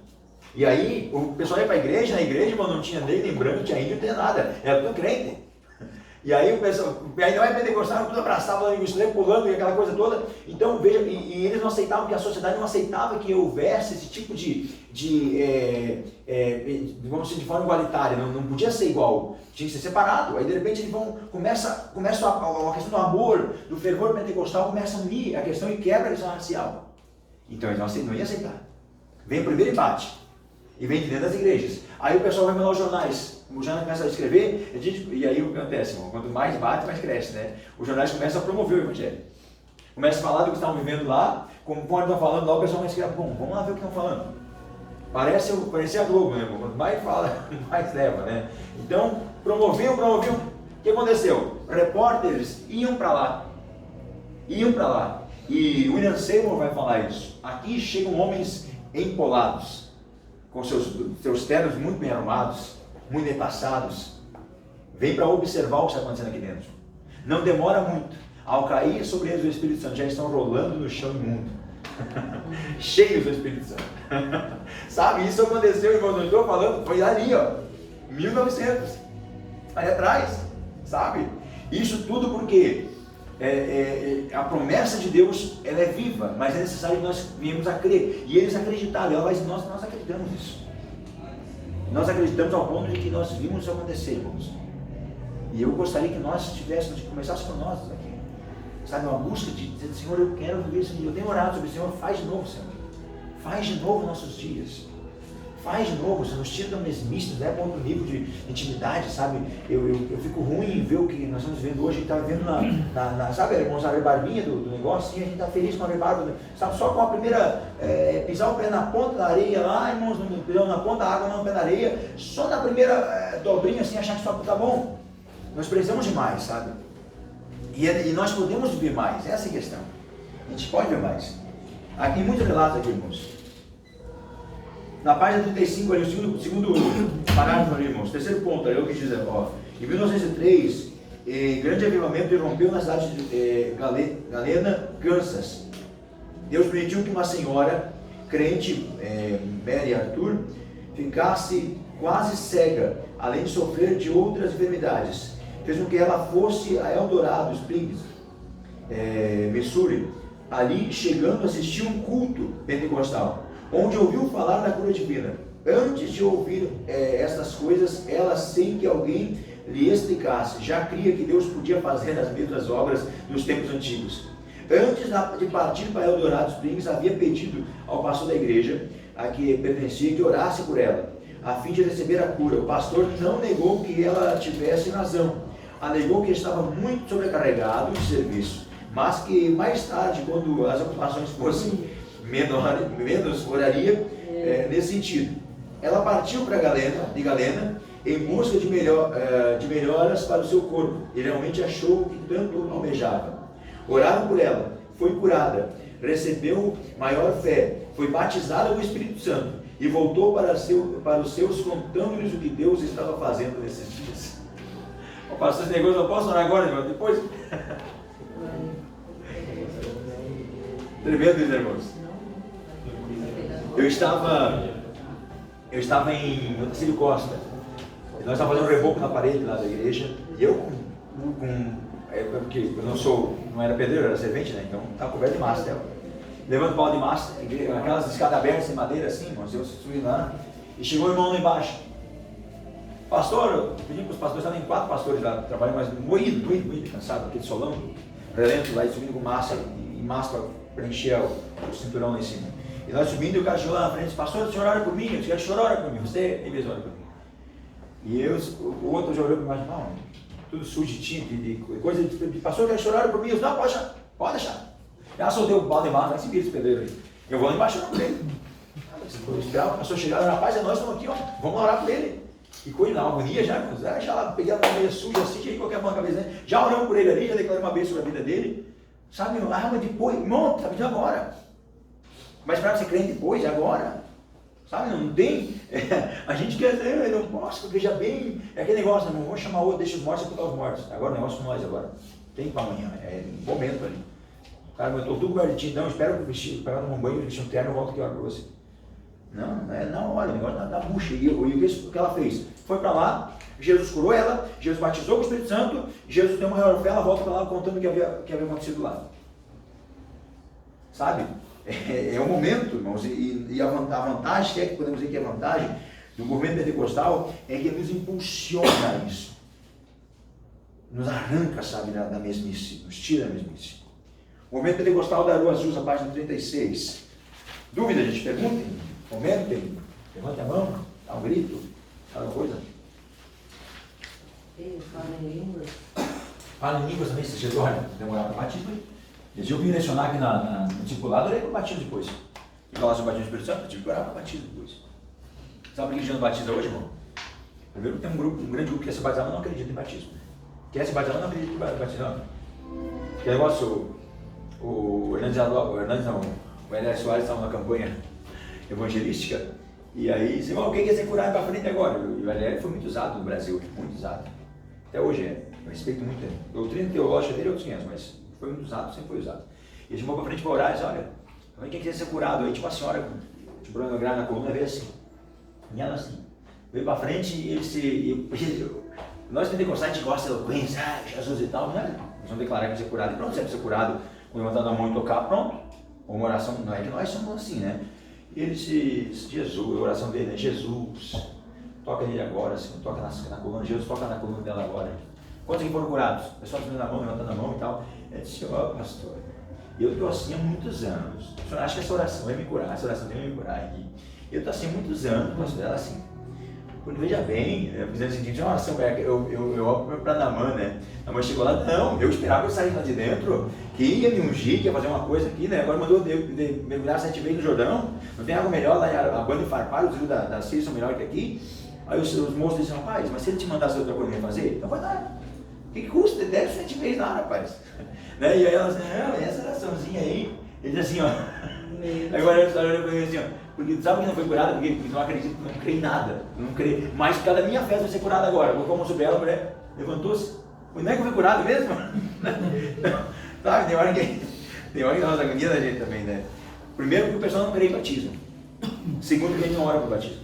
E aí, o pessoal ia para a igreja, na igreja, mas não tinha negro, nem branco, não tinha índio, não tinha nada, era tudo crente. E aí o pessoal, aí não é pentecostal, tudo abraçava lá em extremo, pulando e aquela coisa toda. Então, veja, e eles não aceitavam, que a sociedade não aceitava que houvesse esse tipo vamos dizer, de forma igualitária, não podia ser igual, tinha que ser separado. Aí de repente eles começa a questão do amor, do fervor pentecostal, começa a unir a questão e quebra a questão racial. Então eles não iam aceitar. Vem o primeiro embate, e vem de dentro das igrejas. Aí o pessoal vai mandar os jornais. O jornal começa a escrever, e aí o que acontece, irmão? Quanto mais bate, mais cresce, né? Os jornais começam a promover o evangelho. Começa a falar do que estavam vivendo lá, conforme estão falando lá, o pessoal vai escrever, bom, vamos lá ver o que estão falando. Parece a Globo, né, irmão? Quanto mais fala, mais leva, né? Então, promoviam. O que aconteceu? Repórteres iam para lá. E William Seymour vai falar isso. Aqui chegam homens empolados, com seus ternos muito bem arrumados, muito bem passados, vem para observar o que está acontecendo aqui dentro. Não demora muito, ao cair sobre eles o Espírito Santo, já estão rolando no chão imundo, cheios do Espírito Santo. Sabe, isso aconteceu, irmão, não estou falando, foi ali, ó, 1900, aí atrás, sabe? Isso tudo porque a promessa de Deus, ela é viva, mas é necessário que nós venhamos a crer. E eles acreditaram, nós acreditamos nisso. Nós acreditamos ao ponto de que nós vimos isso acontecer, irmãos. E eu gostaria que nós começássemos por nós aqui. Sabe, uma busca de dizer, Senhor, eu quero viver isso. Eu tenho orado sobre o Senhor, faz de novo, Senhor. Faz de novo nossos dias. Faz de novo, Senhor, nos tira do mesmice, leva para outro nível de intimidade, sabe? Eu fico ruim em ver o que nós estamos vendo hoje. A gente está vendo sabe, irmãos, a rebarbinha do negócio, sim, a gente está feliz com a rebarba, sabe? Só com a primeira, pisar o pé na ponta da areia lá, irmãos, não na ponta da água, não no pé da areia, só na primeira dobrinha, assim, achar que só está bom. Nós precisamos de mais, sabe? E nós podemos viver mais, essa é a questão. A gente pode ver mais. Aqui tem muitos relatos aqui, irmãos. Na página 35, ali, o segundo parágrafo ali, irmãos, terceiro ponto, ali, o que diz, ó, em 1903, grande avivamento irrompeu na cidade de Galena, Kansas. Deus permitiu que uma senhora, crente, Mary Arthur, ficasse quase cega, além de sofrer de outras enfermidades. Fez com que ela fosse a Eldorado Springs, Missouri, ali chegando a assistir um culto pentecostal, onde ouviu falar da cura divina. Antes de ouvir essas coisas, ela, sem que alguém lhe explicasse, já cria que Deus podia fazer as mesmas obras dos tempos antigos. Antes de partir para Eldorado Springs, havia pedido ao pastor da igreja a que pertencia que orasse por ela, a fim de receber a cura. O pastor não negou que ela tivesse razão, alegou que estava muito sobrecarregado de serviço, mas que mais tarde, quando as ocupações fossem menos, oraria nesse sentido. Ela partiu para Galena em busca de melhoras para o seu corpo, e realmente achou o que tanto almejava. Oraram por ela, foi curada, recebeu maior fé, foi batizada com o Espírito Santo, e voltou para os seus contando-lhes o que Deus estava fazendo nesses dias. O pastor, esse negócio eu posso orar agora, irmão? Depois? Tremendo, irmãos. Eu estava em Otacílio Costa. E nós estávamos fazendo um reboco na parede lá da igreja. E eu porque eu não era pedreiro, era servente, né? Então estava coberto de massa. Levando o pau de massa, aquelas escadas abertas de madeira assim, irmãos, eu subi lá. E chegou o irmão lá embaixo. Pastor, eu pedi para os pastores, estavam em 4 pastores lá, trabalhando, mas moído, cansado, aquele solão, relento lá, e subindo com massa, e massa para encher o cinturão lá em cima. E nós subindo, e o cara chegou lá na frente e disse, pastor, o senhor ora por mim? Eu disse, o senhor ora por mim, você é mesmo ora por mim. E o outro já olhou para mim, não, tudo sujo de tinta, de coisa, de pastor, o senhor ora por mim? Eu disse, não, pode deixar. Já soltei o balde de massa, vai se vira esse pedreiro aí. Eu vou lá embaixo orar por ele. Eu esperava o pastor chegar, rapaz, nós estamos aqui, ó, vamos orar por ele. E coisa na agonia já lá, peguei a meia suja assim, tirei qualquer mão na cabeça dele, já oramos por ele ali, já declarei uma bênção sobre a vida dele. Sabe, mas depois, irmão, tá pedindo agora. Mas para ser crente depois, agora. Sabe, não tem. A gente quer dizer, eu não posso, veja bem. É aquele negócio, não vou chamar outro, deixa os mortos e os mortos. Agora o negócio com nós agora. Tem para amanhã, é um momento ali. Cara, eu estou tudo guardadinho, não, espero que o vestido, pegar um banho, vestir um terno, eu volto aqui a hora para você. Não, olha, o negócio da bucha. E o que ela fez? Foi para lá, Jesus curou ela, Jesus batizou com o Espírito Santo, Jesus deu uma maior fé, ela volta para lá contando o que havia acontecido lá. Sabe? É o momento, irmãos, e a vantagem, se é que podemos dizer que a vantagem do movimento pentecostal é que nos impulsiona a isso. Nos arranca, sabe, da mesmice, nos tira da mesmice. O movimento pentecostal da Rua Azul, a página 36. Dúvida, gente? Perguntem, comentem, levantem a mão, dá um grito, fala uma coisa. Fala em línguas. Fala em línguas também, se você demorar para o batismo. Eu vim lecionar aqui no discipulado, eu orei para o batismo depois. E falar sobre o batismo do Espírito Santo, eu tive que orar para o batismo depois. Sabe por que a gente não batiza hoje, irmão? Primeiro tem um grande grupo que quer se batizar, mas não acredita em batismo. Quer se batizar, mas não acredita em batismo. Que negócio, o Hernandes Soares estava na campanha evangelística, e aí, você falou, quem quer ser curado para frente agora? E o LL foi muito usado no Brasil, muito usado. Até hoje é. Eu respeito muito ele. A doutrina teológica dele é outros 500, mas foi muito usado, sempre foi usado. E ele chamou para frente para orar e disse, olha, quem quer ser curado? Aí tinha uma senhora com problema grave na coluna, veio assim. E ela assim, veio para frente e nós pentecostais a gente gosta de eloquência, Jesus e tal, né? Nós vamos declarar que vai ser curado e pronto, você vai ser curado, levantando a mão e tocar, pronto. Uma oração, não é que nós somos assim, né? E ele disse, Jesus, a oração dele é Jesus, toca nele agora, assim, toca na coluna, Jesus toca na coluna dela agora. Quantos que foram curados? O pessoal subindo na mão, levantando a mão e tal. Ele disse, pastor, eu estou assim há muitos anos. O senhor acha que essa oração vai me curar, essa oração vai me curar aqui. Eu estou assim há muitos anos, pastor, ela assim. Porque veja bem, eu fiz o seguinte, uma oração, eu opto para Naamã, né? Naamã chegou lá, não, eu esperava que eu saísse lá de dentro, que ia me ungir, que ia fazer uma coisa aqui, né? Agora mandou mergulhar 7 vezes no Jordão, não tem água melhor lá, a banda de Farpar, os rios da Síria são melhores que aqui. Aí os moços disseram, rapaz, mas se ele te mandasse outra coisa para fazer, então vai dar. O que custa? Deve 7 vezes lá, rapaz. Né? E aí ela disse, não, essa oraçãozinha aí, ele disse assim, ó. Agora eu olhando para ele assim, ó. Porque sabe que não foi curada? Porque não acredito, não creio em nada. Não creio. Mas por causa da minha fé vai ser curada agora. Colocou a mão sobre ela, a mulher levantou-se. Não é que eu fui curado mesmo? Sabe, tem hora que nós agonia da gente também, né? Primeiro porque o pessoal não crê em batismo. Segundo porque a gente não ora para o batismo.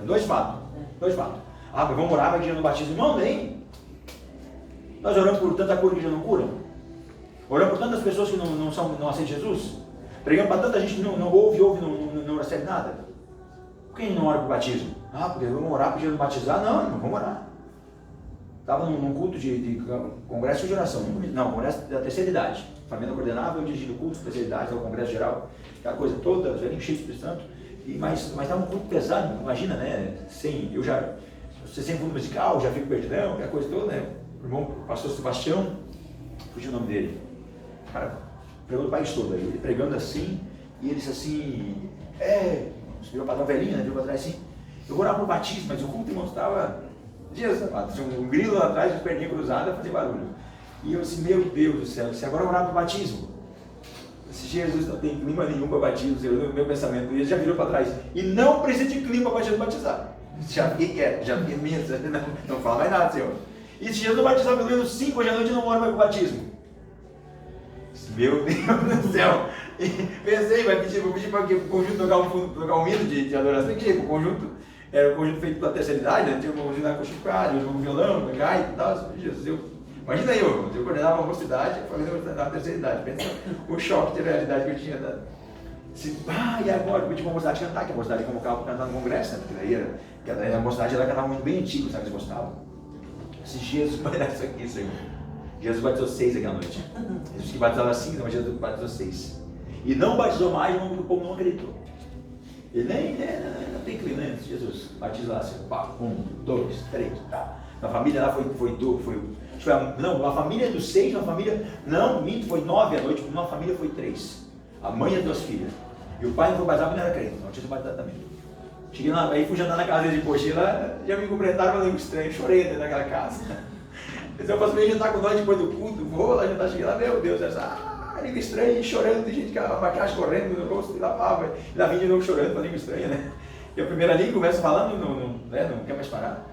É dois fatos. Ah, mas vamos orar para que já não batismo. Não, nem. Nós oramos por tanta cura que já não cura. Oramos por tantas pessoas que não aceitam Jesus. Pregamos para tanta gente que não ouve, não recebe nada. Por que a gente não ora para o batismo? Ah, porque vamos orar para Jesus batizar? Não, vamos orar. Estava num culto de congresso de oração. Não, congresso da terceira idade. Família coordenável, dirigindo o culto da terceira idade, é o congresso geral. Aquela coisa toda, velhinho cheio de Espírito Santo. Mas estava um culto pesado, imagina, né? Você sem fundo musical, já fico perdidão, aquela coisa toda, né? O irmão, o pastor Sebastião, fugiu o nome dele. Cara, pregou o país todo aí, ele pregando assim, e ele disse assim, virou para dar velhinho, né? Virou para trás assim, eu vou orar para o batismo, mas o culto, irmão, estava dias, tinha um grilo lá atrás, de perninha cruzada, fazia barulho. E eu disse, meu Deus do céu, se agora eu orar para o batismo. Se Jesus não tem clima nenhum para batismo, o meu pensamento, ele já virou para trás. E não precisa de clima para Jesus batizar. Já fiquei quieto, já fiquei minha, não fala mais nada, Senhor. E se Jesus não batizar pelo menos 5 hoje à noite, eu não moro mais para o batismo. Meu Deus do céu! E pensei, vou pedir para o conjunto tocar um hino de adoração. Que o conjunto era um conjunto feito pela terceira idade, né? Tinha um conjunto com chocalho, um violão, gaita e tal. Jesus, imagina eu coordenava a mocidade, eu falei na terceira idade. Pensa o choque de realidade que eu tinha dado. E agora? Eu tinha uma mocidade cantar, que a mocidade convocava para cantar no congresso, né? Porque daí a mocidade ela cantava muito bem antigo, sabe? Eles gostavam. Se Jesus vai isso aqui, Senhor. Jesus batizou 6 aquela noite. Jesus que batizava 5, mas Jesus batizou 6. E não batizou mais, porque o povo não acreditou. Ele nem não tem clima, né? Jesus batiza lá, assim, 1, 2, 3, tá. Na família lá a família dos 6, uma família, foi 9 à noite, uma família foi 3. A mãe e as 2 filhas. E o pai não foi batizado, porque não era crente, não tinha batizado também. Cheguei lá, aí fui jantar na casa de Coxinha lá, já me cumprimentaram, falei, estranho, chorei dentro daquela casa. Eu faço meio jantar com nós depois do culto, vou lá jantar, cheguei lá, meu Deus, língua estranha, chorando, tem gente com a maquiagem correndo no rosto, e lá vim de novo chorando com a língua estranha, né? E a primeira língua começa falando, não quer mais parar.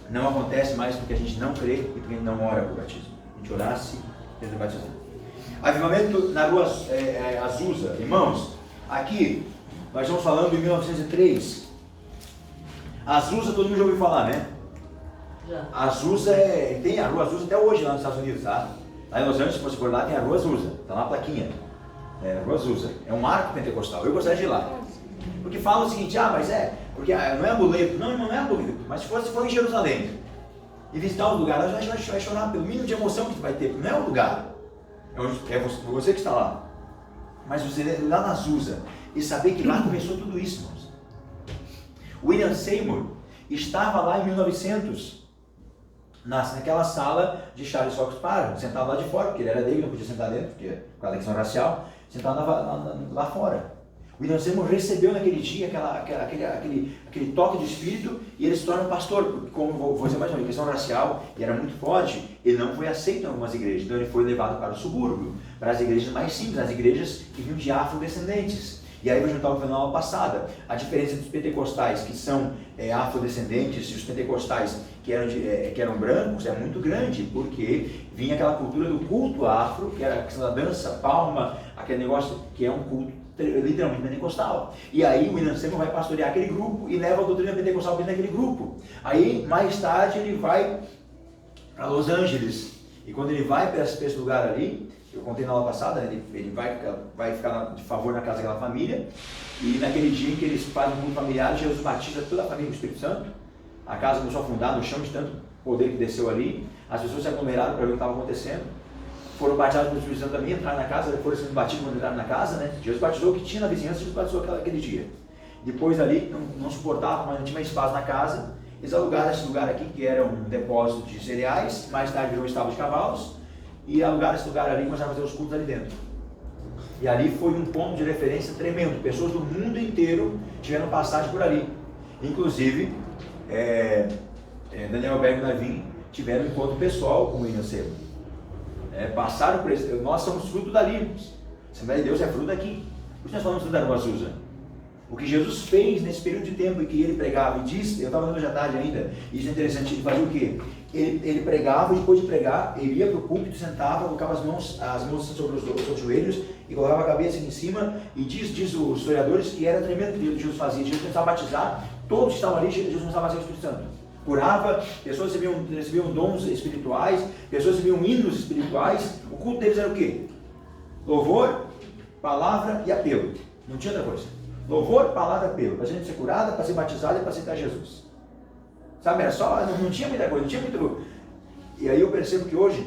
Não acontece mais porque a gente não crê e porque a gente não ora para o batismo. A gente orasse, Deus vai batizar. Avivamento na rua Azusa. Irmãos, aqui nós estamos falando de 1903. Azusa, todo mundo já ouviu falar, né? Já. Azusa tem a rua Azusa até hoje lá nos Estados Unidos, tá? Lá em Los Angeles, se você for lá, tem a rua Azusa. Está lá a plaquinha. Rua Azusa. É um marco pentecostal. Eu gostaria de ir lá. Porque fala o seguinte, mas porque não é amuleto. Não é amuleto. Mas se for em Jerusalém e visitar o lugar, a gente vai chorar pelo mínimo de emoção que vai ter. Não é o lugar. É você que está lá. Mas você lá na Azusa e saber que lá começou tudo isso, irmãos. William Seymour estava lá em 1900 naquela sala de Charles Fox Parham, sentado lá de fora, porque ele era negro, não podia sentar dentro, porque por causa da questão racial, sentado lá fora. William Seymour recebeu naquele dia aquele toque de espírito e ele se torna um pastor, porque como vou dizer mais uma vez, questão racial, e era muito forte, ele não foi aceito em algumas igrejas, então ele foi levado para o subúrbio, para as igrejas mais simples, as igrejas que vinham de afrodescendentes. E aí vai juntar o final passada, a diferença dos pentecostais que são afrodescendentes e os pentecostais que eram brancos é muito grande, porque vinha aquela cultura do culto afro, que era a questão da dança, palma, aquele negócio que é um culto literalmente pentecostal. E aí o William Seymour vai pastorear aquele grupo e leva a doutrina pentecostal dentro daquele grupo. Aí mais tarde ele vai para Los Angeles, e quando ele vai para esse lugar ali, eu contei na aula passada, ele vai ficar de favor na casa daquela família, e naquele dia em que eles fazem um culto familiar, Jesus batiza toda a família com o Espírito Santo, a casa começou a afundar no chão de tanto poder que desceu ali, as pessoas se aglomeraram para ver o que estava acontecendo, foram batizados pelo Espírito Santo também, entraram na casa, foram sendo batidos quando entraram na casa, né? Jesus batizou o que tinha na vizinhança, Jesus batizou aquele dia. Depois ali, não suportava, mas não tinha mais espaço na casa, eles alugaram esse lugar aqui, que era um depósito de cereais, mais tarde virou um estábulo de cavalos, e alugaram esse lugar ali e começaram a fazer os cultos ali dentro. E ali foi um ponto de referência tremendo. Pessoas do mundo inteiro tiveram passagem por ali. Inclusive, Daniel Berg e Navin tiveram um encontro pessoal com o William Seymour. Passaram por isso. Nós somos fruto dali. Assembleia de Deus é fruto daqui. Por isso nós falamos da Rua Azusa. O que Jesus fez nesse período de tempo em que ele pregava e disse, eu estava hoje à tarde ainda, e isso é interessante, ele fazia o quê? Ele pregava e depois de pregar, ele ia para o púlpito, sentava, colocava as mãos sobre os joelhos e colocava a cabeça aqui em cima, e diz os historiadores que era tremendo o que Jesus fazia. Jesus começava a batizar, todos que estavam ali, Jesus começava a bater o Espírito Santo. Curava, pessoas recebiam dons espirituais, pessoas recebiam hinos espirituais. O culto deles era o quê? Louvor, palavra e apelo. Não tinha outra coisa. Louvor, palavra, apelo. Para a gente ser curada, para ser batizada e para aceitar Jesus. Sabe, era só, não tinha muita coisa, não tinha muito. E aí eu percebo que hoje,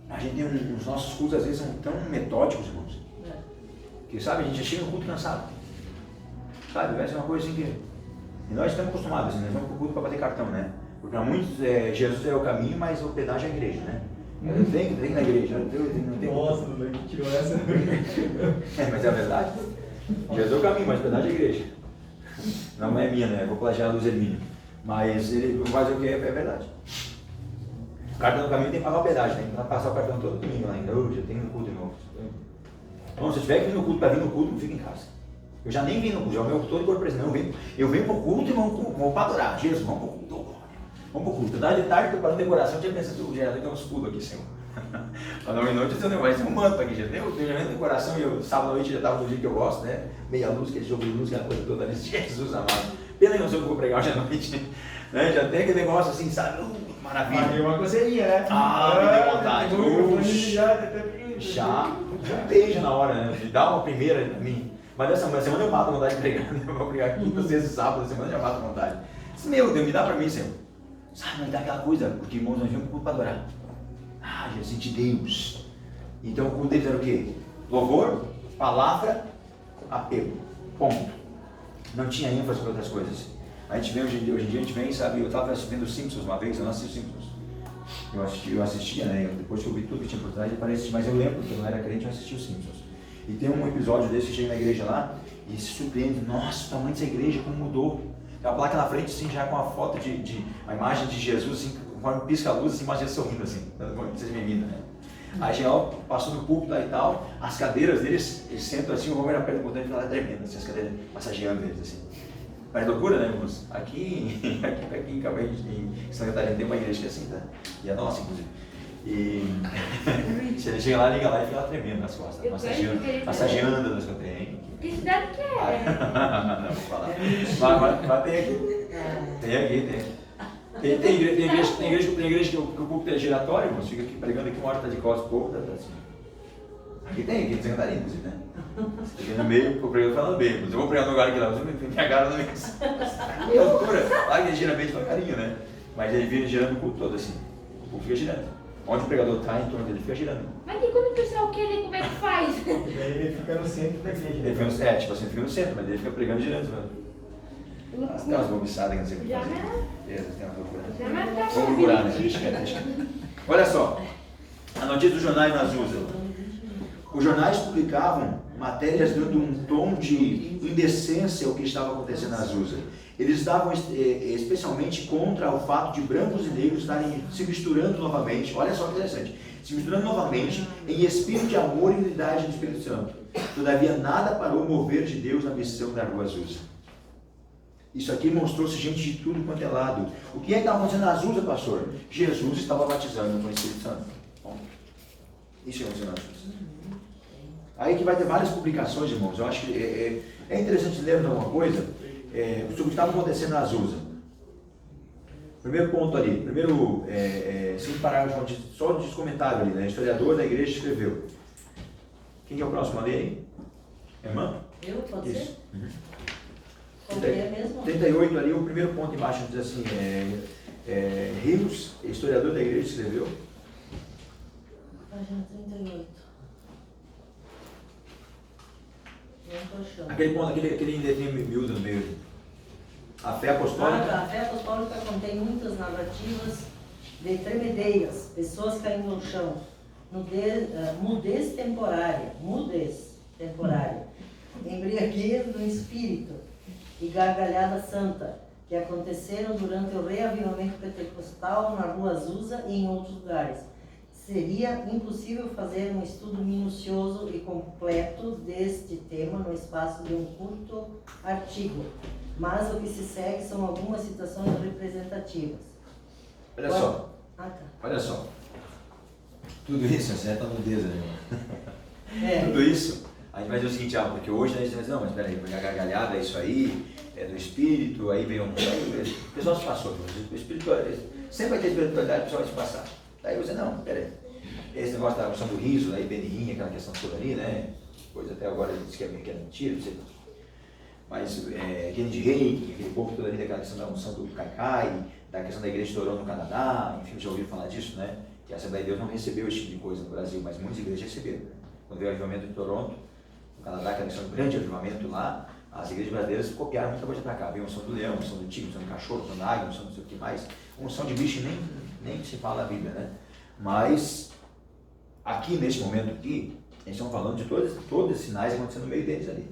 a gente tem os nossos cultos às vezes são tão metódicos, irmãos. Que sabe, a gente chega no culto cansado. Sabe, vai ser uma coisa assim que. E nós estamos acostumados, nós vamos para o culto para bater cartão, né? Porque para muitos Jesus é o caminho, mas o pedágio é a igreja, né? Eu tenho que ir na igreja. Não tem. Nossa, que tirou essa. Mas é a verdade. Jesus é o caminho, mas o pedágio é a igreja. Não é minha, né? Vou plagiar a Luz Hermínio. Mas ele faz o que é verdade. O cartão do caminho tem que pagar o pedágio, tem que passar o cartão todo domingo lá ainda. Hoje eu tenho um culto de novo. Bom, se eu tiver que vir no culto, para vir no culto, não fica em casa. Eu já nem vim no culto, já venho todo corpo presente. Não, eu venho para o culto e vamos para adorar. Jesus, vamos para o culto. Vamos para o culto. Da de tarde, estou parando decoração, eu tinha pensado, o gerador tem uns escudos aqui, Senhor. Para não ir noite, eu tenho um manto aqui, Jesus. Eu já venho decoração e eu, sábado à noite, já estava no dia que eu gosto, né? Meia luz, aquele jogo de luz, aquela coisa toda ali. Jesus amado. Pena que não sei o que eu vou pregar hoje à noite, né? Já tem aquele negócio assim, sabe? Maravilha. Mas uma coceirinha, né? Me deu vontade. Já beijo na hora, né? De dar uma primeira pra mim. Mas essa semana eu mato a vontade de pregar, né? Eu vou pregar quinta, sexta e sábado, semana eu já mato a vontade. Disse, meu Deus, me dá pra mim, Senhor. Sabe, mas dá aquela coisa, porque irmãos, nós vamos para adorar. Ah, Jesus de Deus. Então o culto deles era o quê? Louvor, palavra, apelo. Ponto. Não tinha ênfase para outras coisas. A gente vê hoje em dia a gente vem, sabe, eu estava assistindo os Simpsons uma vez, eu não assisti os Simpsons. Eu assistia, né? Depois que eu vi tudo que tinha por trás, eu parei, mas eu lembro que eu não era crente, eu assisti os Simpsons. E tem um episódio desse que chega na igreja lá e se surpreende, nossa, o tamanho dessa igreja, como mudou. Tem uma placa na frente, assim, já com a foto a imagem de Jesus, assim, conforme pisca a luz, assim, imagina sorrindo, assim, seja bem-vinda, né? Aí geral passou no púlpito lá e tal, as cadeiras deles, eles sentam assim, o Romero aperta o botão e fala tremendo, assim, as cadeiras massageando eles, assim. Mas loucura, né, irmãos? Aqui em Santa Catarina tem uma igreja que é assim, tá? E a nossa, inclusive. E se ele chega lá, liga lá e fica lá tremendo nas costas, massageando as cadeiras. Que cidade que é? Não, vou falar. Mas tem aqui. Tem igreja que o púlpito é giratório, irmãos, fica aqui pregando aqui uma hora, tá de costas, pouco, tá assim. Aqui tem, aqui em Santa Catarina, inclusive, né? Você fica no meio, o pregador falando bem, mas eu vou pregar no lugar aqui lá, você me agarra no meio. Que loucura! Lá que ele gira bem devagarinho, né? Mas ele vira girando o culto todo assim. O culto fica girando. Onde o pregador está, em torno dele fica girando. Mas e quando o pessoal quer ler, como é que faz? E daí ele fica no centro da igreja. Ele fica no, tipo assim, fica no centro, mas ele fica pregando e girando. Tem umas bobiçadas que não sei o que Já fazer. não. Tem uma loucura. Já não tá Vamos procurar, né? Deixa. Olha só, a notícia dos jornais nas Azusa. Os jornais publicavam matérias dando um tom de indecência ao que estava acontecendo na Azusa. Eles estavam especialmente contra o fato de brancos e negros estarem se misturando novamente, olha só que interessante, se misturando novamente em espírito de amor e unidade do Espírito Santo. Todavia nada parou o mover de Deus na missão da Rua Azusa. Isso aqui mostrou-se gente de tudo quanto é lado. O que é que estava acontecendo na Azusa, pastor? Jesus estava batizando com o Espírito Santo. Bom, isso é acontecendo na Azusa. Aí que vai ter várias publicações, irmãos. Eu acho que é interessante ler alguma coisa sobre o que estava acontecendo na Azusa. Primeiro ponto ali, sem parágrafo, só de comentário ali, né? Historiador da igreja escreveu. Quem é o próximo ali, hein? Irmã? Eu? Pode ser? Isso. Uhum. Como é mesmo? 38 ali, o primeiro ponto embaixo diz assim, Rios, historiador da igreja, escreveu. Página 38. Não tô achando. Aquele ponto, aquele letrinho miúdo no meio. A fé apostólica. A fé apostólica contém muitas narrativas de tremedeiras, pessoas caindo no chão, mudez temporária, embriaguez do espírito e gargalhada santa, que aconteceram durante o reavivamento pentecostal na Rua Azusa e em outros lugares. Seria impossível fazer um estudo minucioso e completo deste tema no espaço de um curto artigo, mas o que se segue são algumas citações representativas. Olha só. Ah, tá. Olha só. Tudo isso, essa tá nudez, né, irmão? Tudo isso. A gente vai dizer o seguinte, porque hoje a gente vai dizer, não, mas peraí, a gargalhada é isso aí, é do espírito, aí vem um. O pessoal se passou, o espírito, sempre vai ter espiritualidade, o pessoal vai se passar. Daí você, não, peraí. Esse negócio da questão do riso, aí Benihim, aquela questão toda ali, né? Pois até agora ele disse que é mentira, não sei. Mas aquele de reiki, aquele pouco todo ali daquela questão da unção do Kaikai, da questão da igreja de Toronto no Canadá, enfim, já ouviram falar disso, né? Que a Assembleia de Deus não recebeu esse tipo de coisa no Brasil, mas muitas igrejas receberam. Quando veio o avivamento de Toronto, no Canadá, aquela questão do grande avivamento lá, as igrejas brasileiras copiaram muita coisa para cá. Veio unção do leão, unção do tigre, unção do cachorro, unção da águia, unção não sei o que mais. Unção de bicho nem se fala na Bíblia, né? Mas, aqui nesse momento aqui, a gente está falando de todos esses sinais acontecendo no meio deles ali.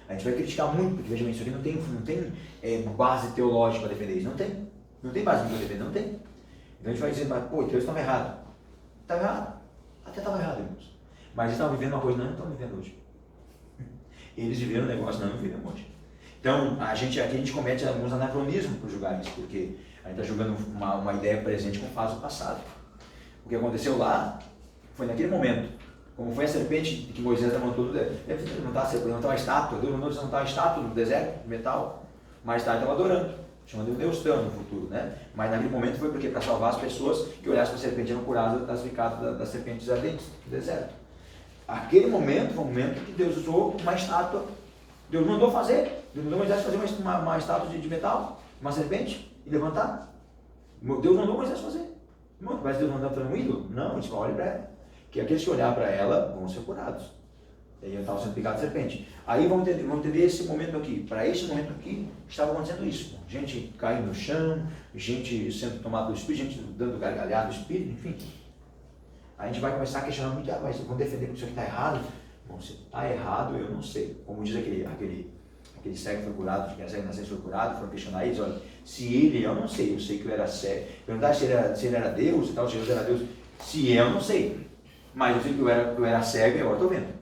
A gente vai criticar muito, porque veja bem, isso aqui não tem base teológica para defender isso. Não tem base para defender, não tem. Então a gente vai dizer, mas pô, então eles estavam errados. Estava errado. Até estava errado, irmãos. Mas eles estavam vivendo uma coisa que nós não estamos vivendo hoje. Eles viveram um negócio que nós não vivemos hoje. Então, aqui a gente comete alguns anacronismos por julgar isso, porque a gente está julgando uma ideia presente com fase do passado. O que aconteceu lá foi naquele momento. Como foi a serpente que Moisés levantou do deserto. Deve levantar uma estátua. Deus mandou levantar uma estátua no deserto, de metal. Mais tarde estava adorando, chamando de Deus Tão no futuro, né? Mas naquele momento foi porque para salvar as pessoas que olhassem para a serpente e eram curadas das picadas das serpentes ardentes do deserto. Aquele momento foi um momento que Deus usou uma estátua. Deus mandou fazer. Deus mandou Moisés fazer uma estátua de metal, uma serpente, e levantar. Deus mandou Moisés fazer. Mas Deus mandou fazer um ídolo? Não, ele olha para ela. Que aqueles que olhar para ela vão ser curados. E aí estavam sendo picados de serpente. Aí vamos entender esse momento aqui. Para esse momento aqui, estava acontecendo isso. Gente caindo no chão, gente sendo tomada do Espírito, gente dando gargalhada do Espírito, enfim. A gente vai começar a questionar muito, mas vão defender que isso aqui está errado? Bom, se está errado, eu não sei. Como diz aquele cego que foi curado, que a cega nascente foi curado, foram questionar eles, olha, se ele, eu não sei, eu sei que eu era cego. Perguntar se ele era Deus e tal, se Jesus era Deus. Se eu não sei. Mas eu sei que eu era cego e agora estou vendo.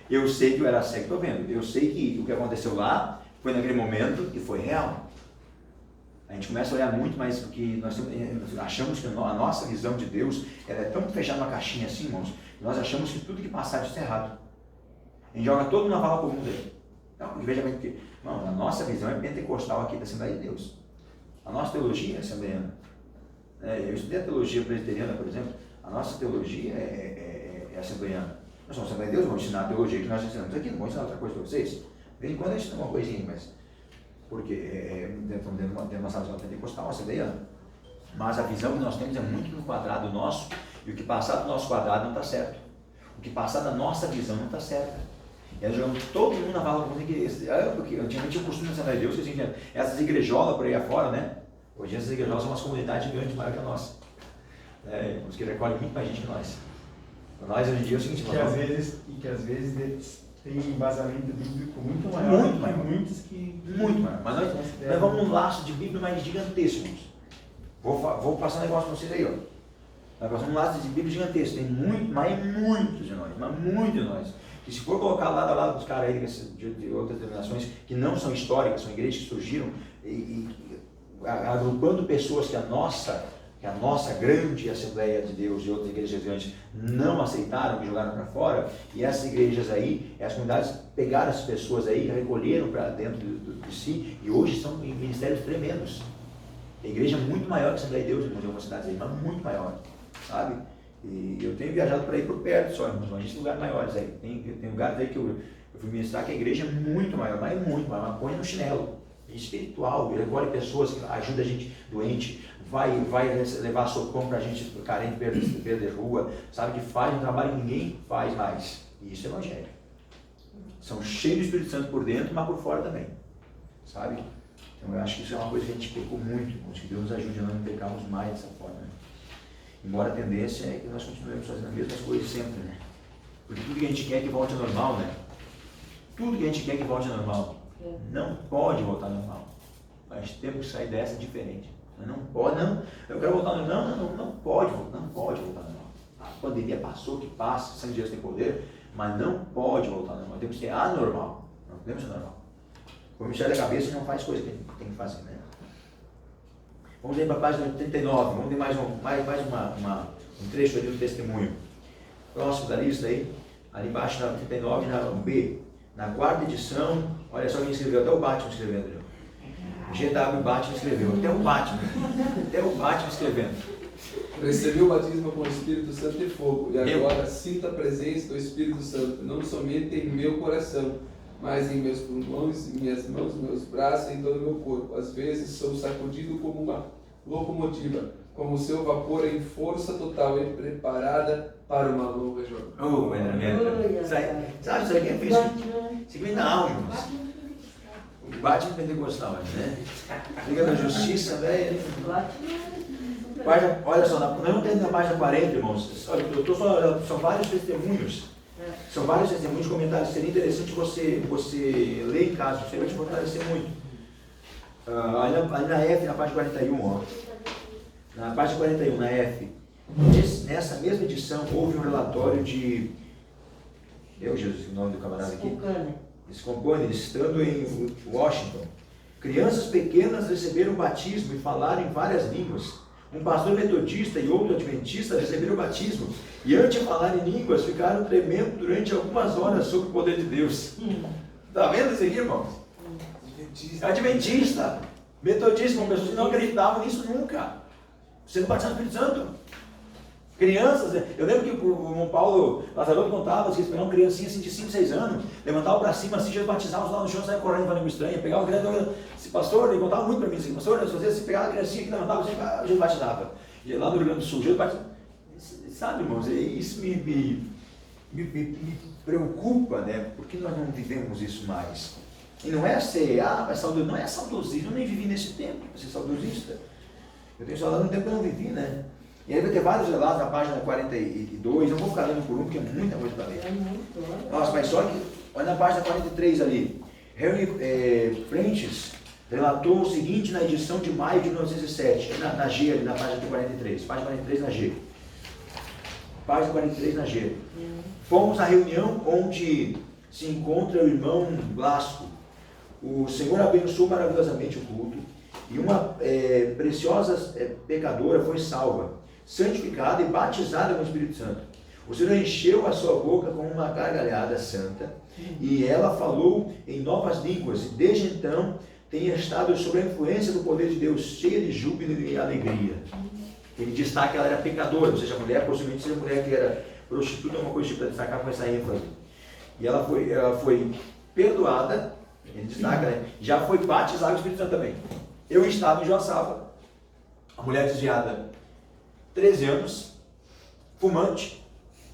Eu sei que eu era cego e estou vendo. Eu sei que o que aconteceu lá foi naquele momento e foi real. A gente começa a olhar muito mais porque nós achamos que a nossa visão de Deus ela é tão fechada numa caixinha assim, irmãos, que nós achamos que tudo que passar disso é errado. A gente joga todo mundo na vala comum dele. Então, veja bem que a nossa visão é pentecostal aqui da Assembleia de Deus. A nossa teologia é assembleiana. Eu estudei a teologia presbiteriana, por exemplo. A nossa teologia é assembleiana. Nós somos Assembleia de Deus, vamos ensinar a teologia que nós ensinamos aqui, não vou ensinar outra coisa para vocês. De vez em quando a gente ensina uma coisinha, mas... Porque estamos dentro de uma sala pentecostal, assembleiana. Mas a visão que nós temos é muito no quadrado nosso, e o que passar do nosso quadrado não está certo. O que passar da nossa visão não está certo. E aí jogamos todo mundo na vala comum que porque antigamente tinha o costume da Assembleia de Deus, que assim, essas igrejolas por aí afora, né? Hoje essas igrejolas são umas comunidades gigantes, maior que a nossa. Os que recolhem muito mais gente que nós. Para nós hoje em dia é o seguinte, que às vezes tem embasamento bíblico muito maior muito maior. Muitos que... Muito maior. Mas nós vamos num laço de Bíblia mais gigantesco. Vou passar um negócio para vocês aí, ó. Nós passamos um laço de Bíblia gigantesco. Tem muitos de nós, mas muitos de nós. E se for colocar lado a lado dos caras aí de outras denominações que não são históricas, são igrejas que surgiram e agrupando pessoas que a nossa grande Assembleia de Deus e outras igrejas grandes não aceitaram, que jogaram para fora, e essas igrejas aí, as comunidades pegaram essas pessoas aí, recolheram para dentro de si, e hoje são em ministérios tremendos. A igreja é muito maior que a Assembleia de Deus, em algumas cidades aí, mas muito maior, sabe? E eu tenho viajado para ir por perto só, irmãos, mas tem lugares maiores aí. Tem lugares aí que eu fui ministrar que a igreja é muito maior, mas põe no chinelo. Espiritual, ele recolhe pessoas, ajuda a gente doente, vai levar socão para a gente carente, beira de rua, sabe, que faz um trabalho que ninguém faz mais. E isso é evangelho. São cheios do Espírito Santo por dentro, mas por fora também, sabe? Então eu acho que isso é uma coisa que a gente pecou muito, que Deus nos ajude a não pecarmos mais dessa forma, né? Embora a tendência é que nós continuemos fazendo as mesmas coisas sempre, né? Porque tudo que a gente quer é que volte ao normal, né? Tudo que a gente quer é que volte ao normal. Não pode voltar ao normal. Nós temos que sair dessa diferente. Não pode, não. Eu quero voltar ao normal. Não pode voltar ao normal. A pandemia passou, que passa, 100 dias tem poder, mas não pode voltar ao normal. Temos que ser anormal. Não podemos ser normal. O Ministério da Cabeça não faz coisa que tem que fazer, né? Vamos ver para a página 39, vamos ver mais um trecho ali do testemunho. Próximo da lista aí, ali embaixo na 39, na B. Na quarta edição, olha só quem escreveu, até o Batman escrevendo. GW Batman escreveu, até o Batman escrevendo. Recebi o batismo com o Espírito Santo e fogo, e agora sinto a presença do Espírito Santo, não somente em meu coração, mas em meus pulmões, minhas mãos, meus braços e em todo o meu corpo. Às vezes sou sacudido como uma locomotiva, como seu vapor em força total e preparada para uma longa jornada. Sabe isso aí quem fez? Isso aqui vem da alma, irmãos. O Batman pentecostal, né? Liga na justiça, velho. Olha só, nós não temos na página 40, irmãos. Olha, eu estou só, são vários testemunhos. São vários testemunhos, comentários. Seria interessante você ler em casa, você vai te fortalecer muito. Ali na F, na página 41, ó. Na página 41, na F. Nessa mesma edição, houve um relatório de Jesus, o nome do camarada aqui. Spokane. Estando em Washington. Crianças pequenas receberam o batismo e falaram em várias línguas. Um pastor metodista e outro adventista receberam o batismo. E antes de falar em línguas, ficaram tremendo durante algumas horas sob o poder de Deus. Está vendo isso aqui, irmãos? Adventista, metodista, com pessoas que não acreditavam nisso nunca. Sendo batizado no Espírito Santo. Crianças, eu lembro que o irmão Paulo Lazarotto contava que eles pegavam criancinha assim de 5, 6 anos, levantavam para cima assim, já batizavam lá no chão, saiam correndo para língua estranha, pegavam a criança, esse pastor, ele contava muito para mim assim, pastor, às vezes você pegava a criancinha que levantava assim, a gente batizava. E lá no Rio Grande do Sul, Jesus batizava. Sabe, irmãos, isso me preocupa, né? Porque nós não vivemos isso mais. E não é ser, mas saudosismo, não é saudosismo, eu nem vivi nesse tempo para ser saudosista. Eu tenho saudade no tempo que eu não vivi, né? E aí vai ter vários relatos na página 42, não vou ficar lendo por um, porque é muita coisa para ler. Nossa, mas só que, olha na página 43 ali, Henry Prentice relatou o seguinte na edição de maio de 1907, na G, ali na página 43, página 43 na G. Página 43 na G. Fomos à reunião onde se encontra o irmão Blasco. O Senhor abençoou maravilhosamente o culto e uma preciosa pecadora foi salva, santificada e batizada com o Espírito Santo. O Senhor encheu a sua boca com uma gargalhada santa e ela falou em novas línguas, e desde então tem estado sob a influência do poder de Deus, cheia de júbilo e alegria. Ele destaca que ela era pecadora, ou seja, a mulher, possivelmente seja a mulher que era prostituta, uma coisa para destacar com essa ênfase. E ela foi perdoada, ele destaca, né? Já foi batizada com o Espírito Santo também. Eu estava em Joaçaba, a mulher desviada, 13 anos, fumante,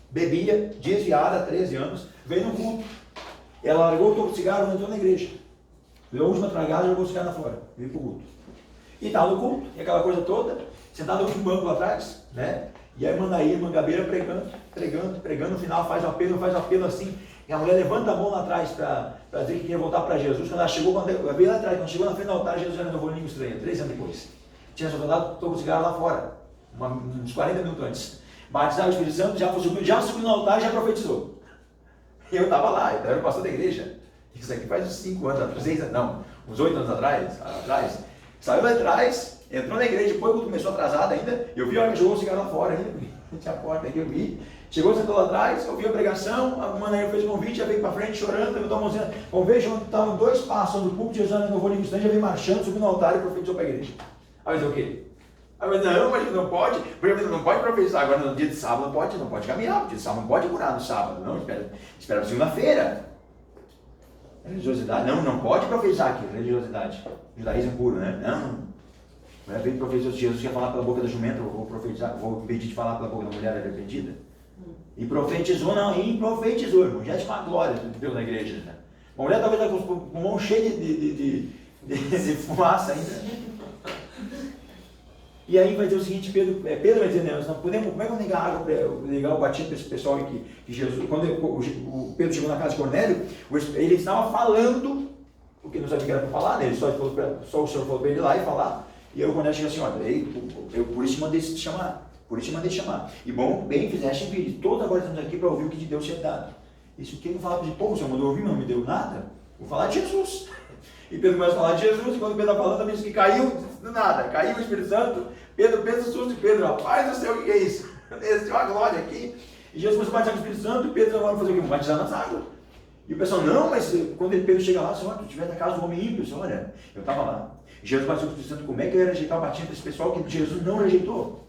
bebia, desviada, 13 anos, veio no culto. Ela largou o toco de cigarro e entrou na igreja. Deu a última tragada e jogou o cigarro lá fora, veio para o culto. E estava no culto, e aquela coisa toda, sentado no último banco lá atrás, né? E a irmã Nair, Mangabeira, pregando, no final faz um apelo assim, e a mulher levanta a mão lá atrás para dizer que queria voltar para Jesus. Quando ela chegou, quando veio lá atrás, quando chegou na frente do altar, Jesus já renovou a língua estranha, 3 anos depois. Tinha soltado o toco de cigarro lá fora, uns 40 minutos antes. Batizava o Espírito Santo, já subiu no altar e já profetizou. E eu estava lá, eu era o pastor da igreja. Isso aqui faz uns 5 anos, 6 anos, não, uns 8 anos atrás. Saiu lá atrás, entrou na igreja, depois começou atrasado ainda, eu vi a hora que jogou o cigarro lá fora ainda, tinha a porta aqui, eu vi. Chegou, sentou lá atrás, ouviu a pregação, a mãe fez o convite, já veio para frente chorando, levantou a mãozinha. Vamos ver, estavam 2 passos do púlpito, Jesus renovou a língua estranha, já veio marchando, subiu no altar e profetizou para a igreja. Aí eu disse, o quê? Aí eu disse, não, mas não pode, não pode profetizar, agora no dia de sábado não pode caminhar, no dia de sábado não pode curar no sábado, não, espera segunda-feira. Religiosidade, não pode profetizar aqui, religiosidade, judaísmo puro, né? Não veio profetizar, Jesus ia falar pela boca da jumenta, eu vou profetizar, vou impedir de falar pela boca da mulher arrependida. E profetizou, irmão, já é uma glória de Deus na igreja. Né? A mulher talvez está com o pulmão cheio de fumaça ainda. E aí vai dizer o seguinte, Pedro vai dizer, né, nós não podemos, como é que eu negar o batismo para esse pessoal que Jesus, quando o Pedro chegou na casa de Cornélio, ele estava falando, porque não sabia que era para falar, né? Só o Senhor falou para ele ir lá e falar, e aí o Cornélio chegou assim, olha, eu por isso te mandei te chamar, e bem fizeste em vir, todos agora estamos aqui para ouvir o que de Deus tinha dado. Isso que ele falava de povo, o Senhor mandou ouvir, mas não me deu nada, vou falar de Jesus. E Pedro começa a falar de Jesus, e quando Pedro está falando, também diz que caiu do nada, caiu o Espírito Santo. Pedro pensa o susto de Pedro, rapaz do céu, o que é isso? Desceu a glória aqui. E Jesus começou a batizar com o Espírito Santo, e Pedro agora vai fazer o quê? Batizar nas águas. E o pessoal, não, mas quando Pedro chega lá, Senhor, tu estiver na casa do homem ímpio, Senhor, olha, eu estava lá. Jesus batizou com o Espírito Santo, como é que eu ia rejeitar o batismo desse pessoal que Jesus não rejeitou?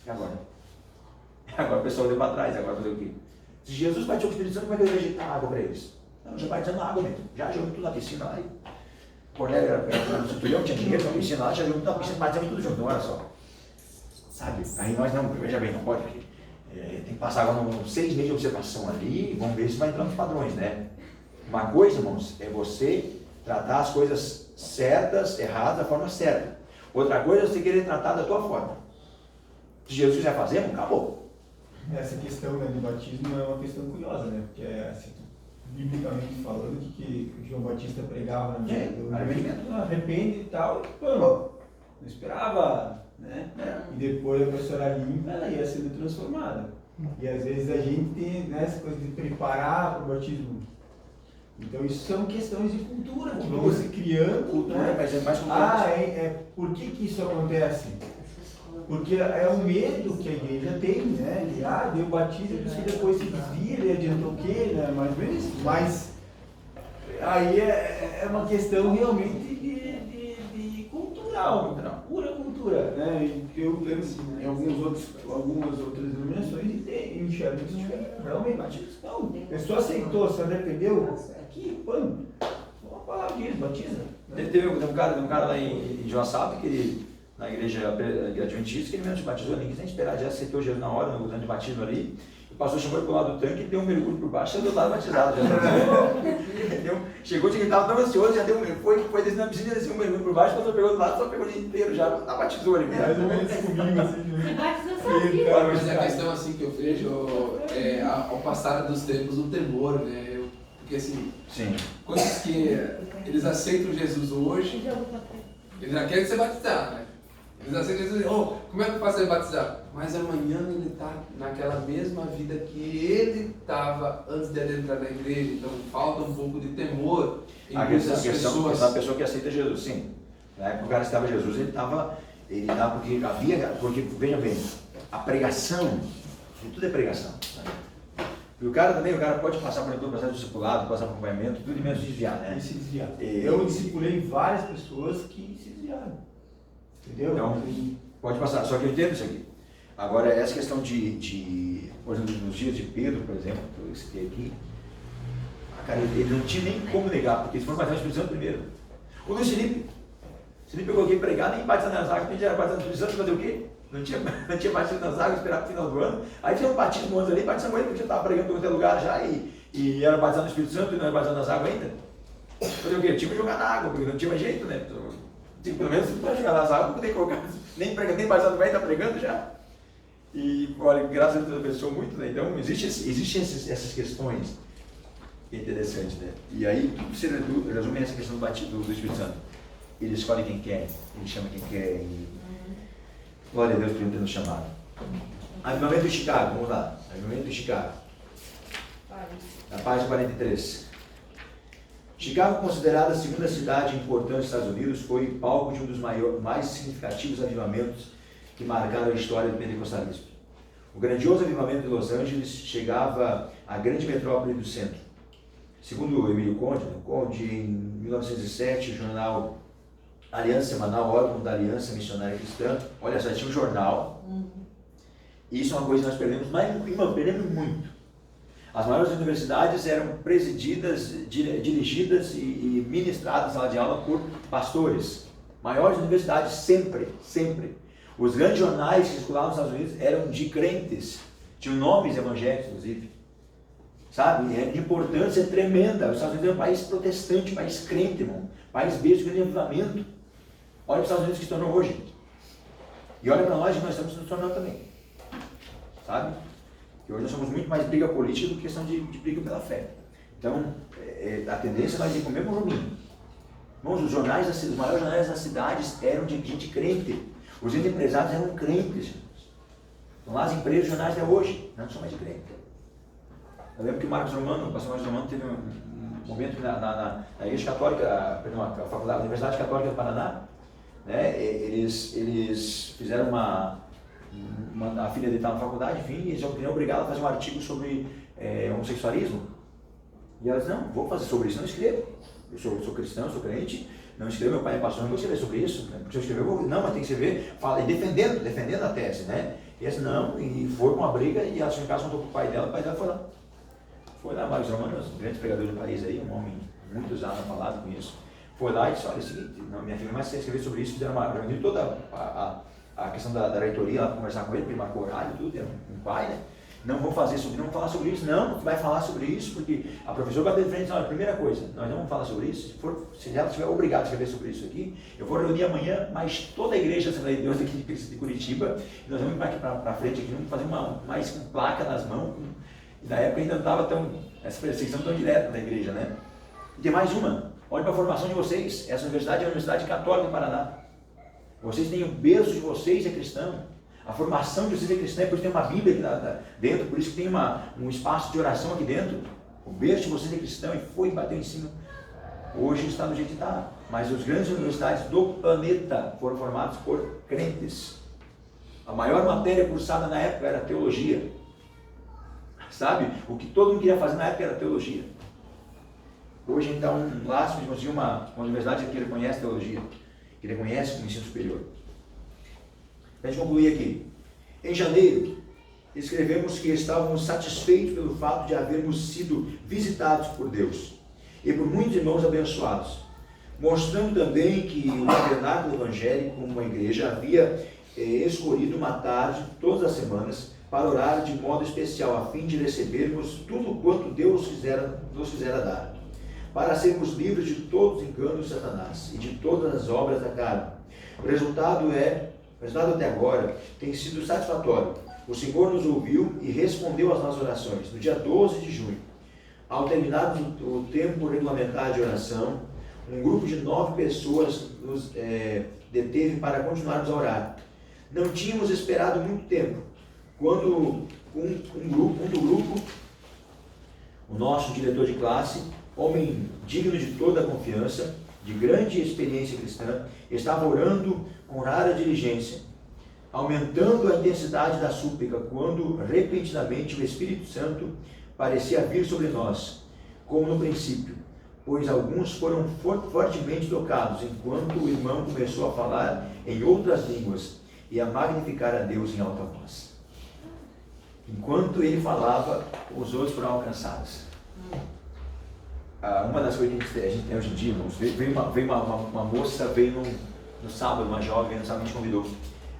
E agora? Agora o pessoal deu para trás, agora fazer o quê? Se Jesus batizou com o Espírito Santo, como é que eu ia rejeitar a água para eles? Não, já batizando na água mesmo, já jogou tudo na piscina lá. Cornélio era um centurião, tinha dinheiro, tinha uma piscina lá, já jogou tudo na piscina, batizamos tudo junto, não era só. Sabe? Aí nós não, veja bem, não pode, porque tem que passar agora uns 6 meses de observação ali, e vamos ver se vai entrar nos padrões, né? Uma coisa, irmãos, é você tratar as coisas certas, erradas, da forma certa. Outra coisa é você querer tratar da tua forma. Se Jesus quiser fazer, acabou. Essa questão, né, do batismo é uma questão curiosa, né? Porque assim, biblicamente falando, que João Batista pregava na vida do arrependimento. Arrepende e tal, e não esperava, né? E depois a pessoa era limpa, ela ia sendo transformada. E às vezes a gente tem, né, essa coisa de preparar para o batismo. Então isso são questões de cultura que vão se criando. Cultura, né? mas é mais cultura. Por que isso acontece? Porque é o medo que a igreja tem, né? De deu batismo, e depois se desvia, ele adiantou o quê, né? Mais ou menos isso. Mas aí é uma questão realmente de cultural, pura cultura, né? Eu lembro em algumas outras denominações enxergam isso diferente. Realmente, não, a pessoa aceitou, se arrependeu, aqui, pano, uma palavra disso, batiza. Teve um cara lá em Joaçaba que ele, na igreja adventista, que ele mesmo se batizou, ninguém sem esperar, já aceitou Jesus na hora, no grande batismo ali. O pastor chamou ele para o lado do tanque e deu um mergulho por baixo, saiu do lado batizado. Chegou, ele estava tão ansioso, já deu foi descendo na piscina, desceu um mergulho por baixo, o pastor pegou do lado, só pegou o dia inteiro, já batizou ele mesmo. Mais ou menos comigo, assim, Você batizou sua vida. Mas a questão assim que eu vejo é ao passar dos tempos o temor, né? Porque assim, Sim. coisas que eles aceitam Jesus hoje, eles já querem ser batizados, né? Eles aceitam Jesus, como é que eu faço ele batizar? Mas amanhã ele está naquela mesma vida que ele estava antes de ele entrar na igreja, então falta um pouco de temor em muitas pessoas. A pessoa que aceita Jesus, sim. Na época o cara estava Jesus, ele estava porque veja bem, a pregação, tudo é pregação. E o cara pode passar por todo o processo de discipulado, passar por acompanhamento, tudo menos se desviar, né? E se desviar. Eu discipulei várias pessoas que se desviaram. Entendeu? Então, pode passar, só que eu entendo isso aqui. Agora, essa questão por exemplo, nos dias de Pedro, por exemplo, que eu citei aqui, cara, ele não tinha nem como negar, porque eles foram batizar no Espírito Santo primeiro. O Luiz Felipe pegou aqui pregar, nem batizar nas águas, porque já era batizado no Espírito Santo, fazer o quê? Não tinha batismo nas águas, esperar para o final do ano. Aí fez um batismo antes ali, batizamos ele, porque já estava pregando em qualquer lugar já, e era batizado no Espírito Santo e não era batizado nas águas ainda. Fazer o quê? Tinha que jogar na água, porque não tinha mais jeito, né? Pelo menos para jogar nas águas, poder colocar, nem batizado vai, está pregando já. E olha, graças a Deus abençoou muito, né? Então existem essas questões que é interessante, né? E aí tudo se resume nessa questão do Espírito Santo. Ele escolhe quem quer, ele chama quem quer. E... glória a Deus por ele ter nos chamado. Avivamento de Chicago, vamos lá. Avivamento de Chicago. Na página 43. Chicago, considerada a segunda cidade importante dos Estados Unidos, foi palco de um dos mais significativos avivamentos que marcaram a história do pentecostalismo. O grandioso avivamento de Los Angeles chegava à grande metrópole do centro. Segundo Emílio Conde, em 1907, o jornal Aliança Semanal, órgão da Aliança Missionária Cristã, olha só, tinha um jornal, e isso é uma coisa que nós perdemos muito. As maiores universidades eram presididas, dirigidas e ministradas na sala de aula por pastores. Maiores universidades sempre. Os grandes jornais que circulavam nos Estados Unidos eram de crentes, tinham nomes evangélicos, inclusive. Sabe? É de importância tremenda. Os Estados Unidos é um país protestante, um país crente, irmão. País berço de grande avivamento. Olha para os Estados Unidos que se tornou hoje. E olha para nós que nós estamos nos tornando também. Sabe? Que hoje nós somos muito mais briga política do que questão de briga pela fé. Então, a tendência é nós ir com o mesmo rumo. Irmãos, os maiores jornais das cidades eram de gente crente. Os empresários eram crentes. Então lá as empresas, os jornais até hoje, não são mais de crente. Eu lembro que o pastor Marcos Romano teve um momento na Igreja Católica, a Universidade Católica do Paraná, né, eles fizeram a filha dele estava na faculdade, enfim, e eles foram obrigados a fazer um artigo sobre homossexualismo. E ela disse, não, vou fazer sobre isso, não escrevo. Eu sou cristão, sou crente, não escrevo, meu pai é pastor, não vou escrever sobre isso. Porque se eu escrever, não, mas tem que escrever, defendendo a tese, né? E eles não, e foi uma briga, e ela chegou em casa, contou com o pai dela foi lá. Foi lá, Marcos Romano, um grande pregador do país aí, um homem muito usado na palavra com isso. Foi lá e disse, olha, é o seguinte, minha filha, mas você escrever sobre isso, fizeram reuniu toda a questão da reitoria lá para conversar com ele, porque marcou horário e tudo, era um pai, né? Não vamos falar sobre isso, não, vai falar sobre isso, porque a professora bateu de frente e disse, olha, primeira coisa, nós não vamos falar sobre isso, se ela estiver obrigada a escrever sobre isso aqui, eu vou reunir amanhã, mas toda a igreja Assembleia de Deus aqui de Curitiba, e nós vamos ir para frente aqui, vamos fazer mais com placa nas mãos, e na época ainda não estava essa perseguição tão direta da igreja, né? E tem mais uma, olha para a formação de vocês, essa universidade é a Universidade Católica do Paraná. Vocês têm o berço de vocês, é cristão. A formação de vocês é cristã, por isso tem uma Bíblia aqui dentro, por isso que tem um espaço de oração aqui dentro. O berço de vocês é cristão e foi e bateu em cima. Hoje está do jeito que está. Mas as grandes universidades do planeta foram formadas por crentes. A maior matéria cursada na época era teologia. Sabe? O que todo mundo queria fazer na época era teologia. Hoje, então, lá se conseguiu uma universidade que reconhece teologia, que reconhece o ensino superior. Para a gente concluir aqui. Em janeiro, escrevemos que estávamos satisfeitos pelo fato de havermos sido visitados por Deus e por muitos irmãos abençoados, mostrando também que o tabernáculo evangélico, como uma igreja, havia escolhido uma tarde todas as semanas para orar de modo especial, a fim de recebermos tudo quanto Deus nos fizera dar, para sermos livres de todos os enganos de Satanás e de todas as obras da carne. O resultado até agora tem sido satisfatório. O Senhor nos ouviu e respondeu às nossas orações. No dia 12 de junho, ao terminar o tempo regulamentar de oração, um grupo de 9 pessoas nos deteve para continuarmos a orar. Não tínhamos esperado muito tempo, quando um do grupo, o nosso diretor de classe, homem digno de toda a confiança, de grande experiência cristã, estava orando com rara diligência, aumentando a intensidade da súplica, quando repentinamente o Espírito Santo parecia vir sobre nós, como no princípio, pois alguns foram fortemente tocados, enquanto o irmão começou a falar em outras línguas e a magnificar a Deus em alta voz. Enquanto ele falava, os outros foram alcançados. Uma das coisas que a gente tem hoje em dia, veio uma moça, veio no sábado, uma jovem, no sábado a gente convidou.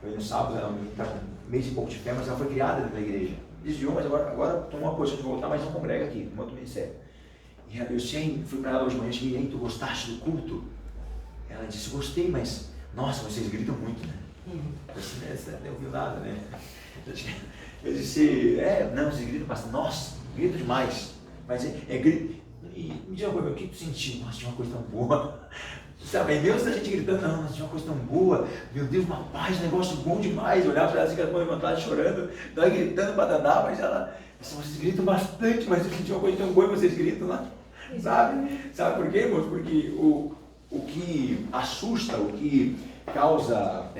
Veio no sábado, ela está com um mês e pouco de fé, mas ela foi criada dentro da igreja. Desviou, mas agora tomou uma posição de voltar, mas não congrega aqui, no outro ministério. E eu fui para ela hoje de manhã, cheguei, aí, tu gostaste do culto? Ela disse, gostei, mas, nossa, vocês gritam muito, né? Eu disse, você não ouviu nada, né? Eu disse, não, vocês gritam bastante, nossa, grito demais, mas grito. E me diz uma coisa, o que tu sentiu? Nossa, tinha uma coisa tão boa. Sabe, mesmo a gente gritando, não, nossa, tinha uma coisa tão boa, meu Deus, uma paz, um negócio bom demais. Olhar para ela assim, com as mãos levantadas, chorando, nós gritando para danar, mas ela, vocês gritam bastante, mas eu senti uma coisa tão boa e vocês gritam lá. Sabe por quê, irmãos? Porque o que assusta, o que causa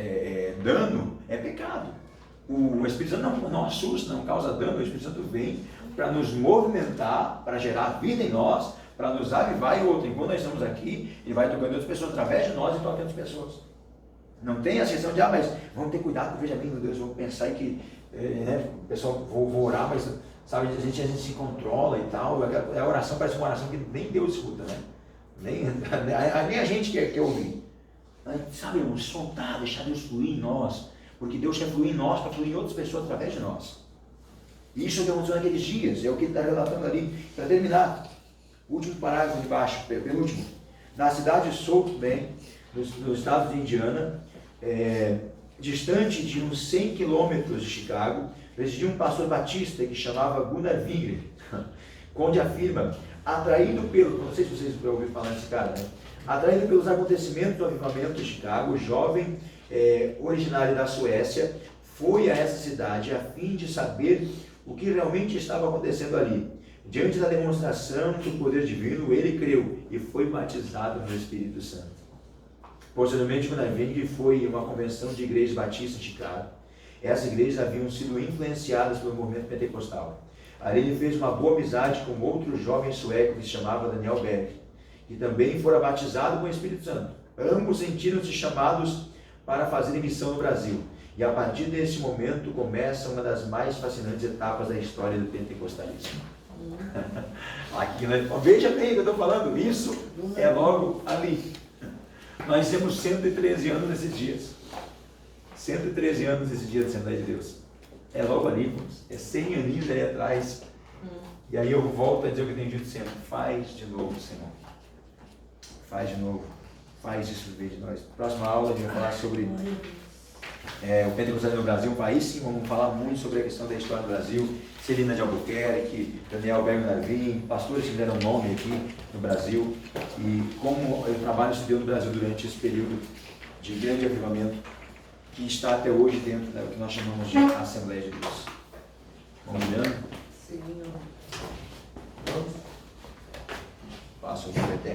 dano é pecado. O Espírito Santo não assusta, não causa dano. O Espírito Santo vem para nos movimentar, para gerar vida em nós, para nos avivar em outro. Enquanto nós estamos aqui, ele vai tocando outras pessoas através de nós e tocando outras pessoas. Não tem a questão de, mas vamos ter cuidado, veja bem, meu Deus, vou pensar que, o pessoal, vou orar, mas, sabe, a gente se controla e tal. A oração parece uma oração que nem Deus escuta, né? Nem a gente quer ouvir. Sabe, irmão, soltar, deixar Deus fluir em nós, porque Deus quer fluir em nós para fluir em outras pessoas através de nós. Isso é o que aconteceu naqueles dias, é o que ele está relatando ali. Para terminar, último parágrafo de baixo, penúltimo. Na cidade de South Bend, no estado de Indiana, distante de uns 100 quilômetros de Chicago, residia um pastor batista que chamava Gunnar Wingren, onde afirma, não sei se vocês ouviram falar desse cara, né? Atraído pelos acontecimentos do avivamento de Chicago, o jovem originário da Suécia foi a essa cidade a fim de saber o que realmente estava acontecendo ali. Diante da demonstração do poder divino, ele creu e foi batizado no Espírito Santo. Posteriormente, Gunnar Wingren foi uma convenção de igrejas batistas em Chicago. Essas igrejas haviam sido influenciadas pelo movimento pentecostal. Ali ele fez uma boa amizade com outro jovem sueco que se chamava Daniel Berg, que também fora batizado com o Espírito Santo. Ambos sentiram-se chamados para fazer missão no Brasil. E a partir desse momento começa uma das mais fascinantes etapas da história do pentecostalismo. Aqui, né? Veja bem o que eu estou falando, isso é logo ali. Nós temos 113 anos nesses dias. 113 anos nesses dias da Assembleia de Deus. É logo ali, irmãos. É 100 aninhos ali atrás. E aí eu volto a dizer o que eu tenho dito sempre. Faz de novo, Senhor. Faz de novo. Faz isso em vez de nós. Próxima aula a gente vai falar sobre o pentecostalismo no Brasil. Aí sim vamos falar muito sobre a questão da história do Brasil. Celina de Albuquerque, Daniel Berg Narvin, pastores que deram nome aqui no Brasil. E como o trabalho se deu no Brasil durante esse período de grande avivamento que está até hoje dentro do que nós chamamos de Assembleia de Deus. Combinando? Sim. Passo o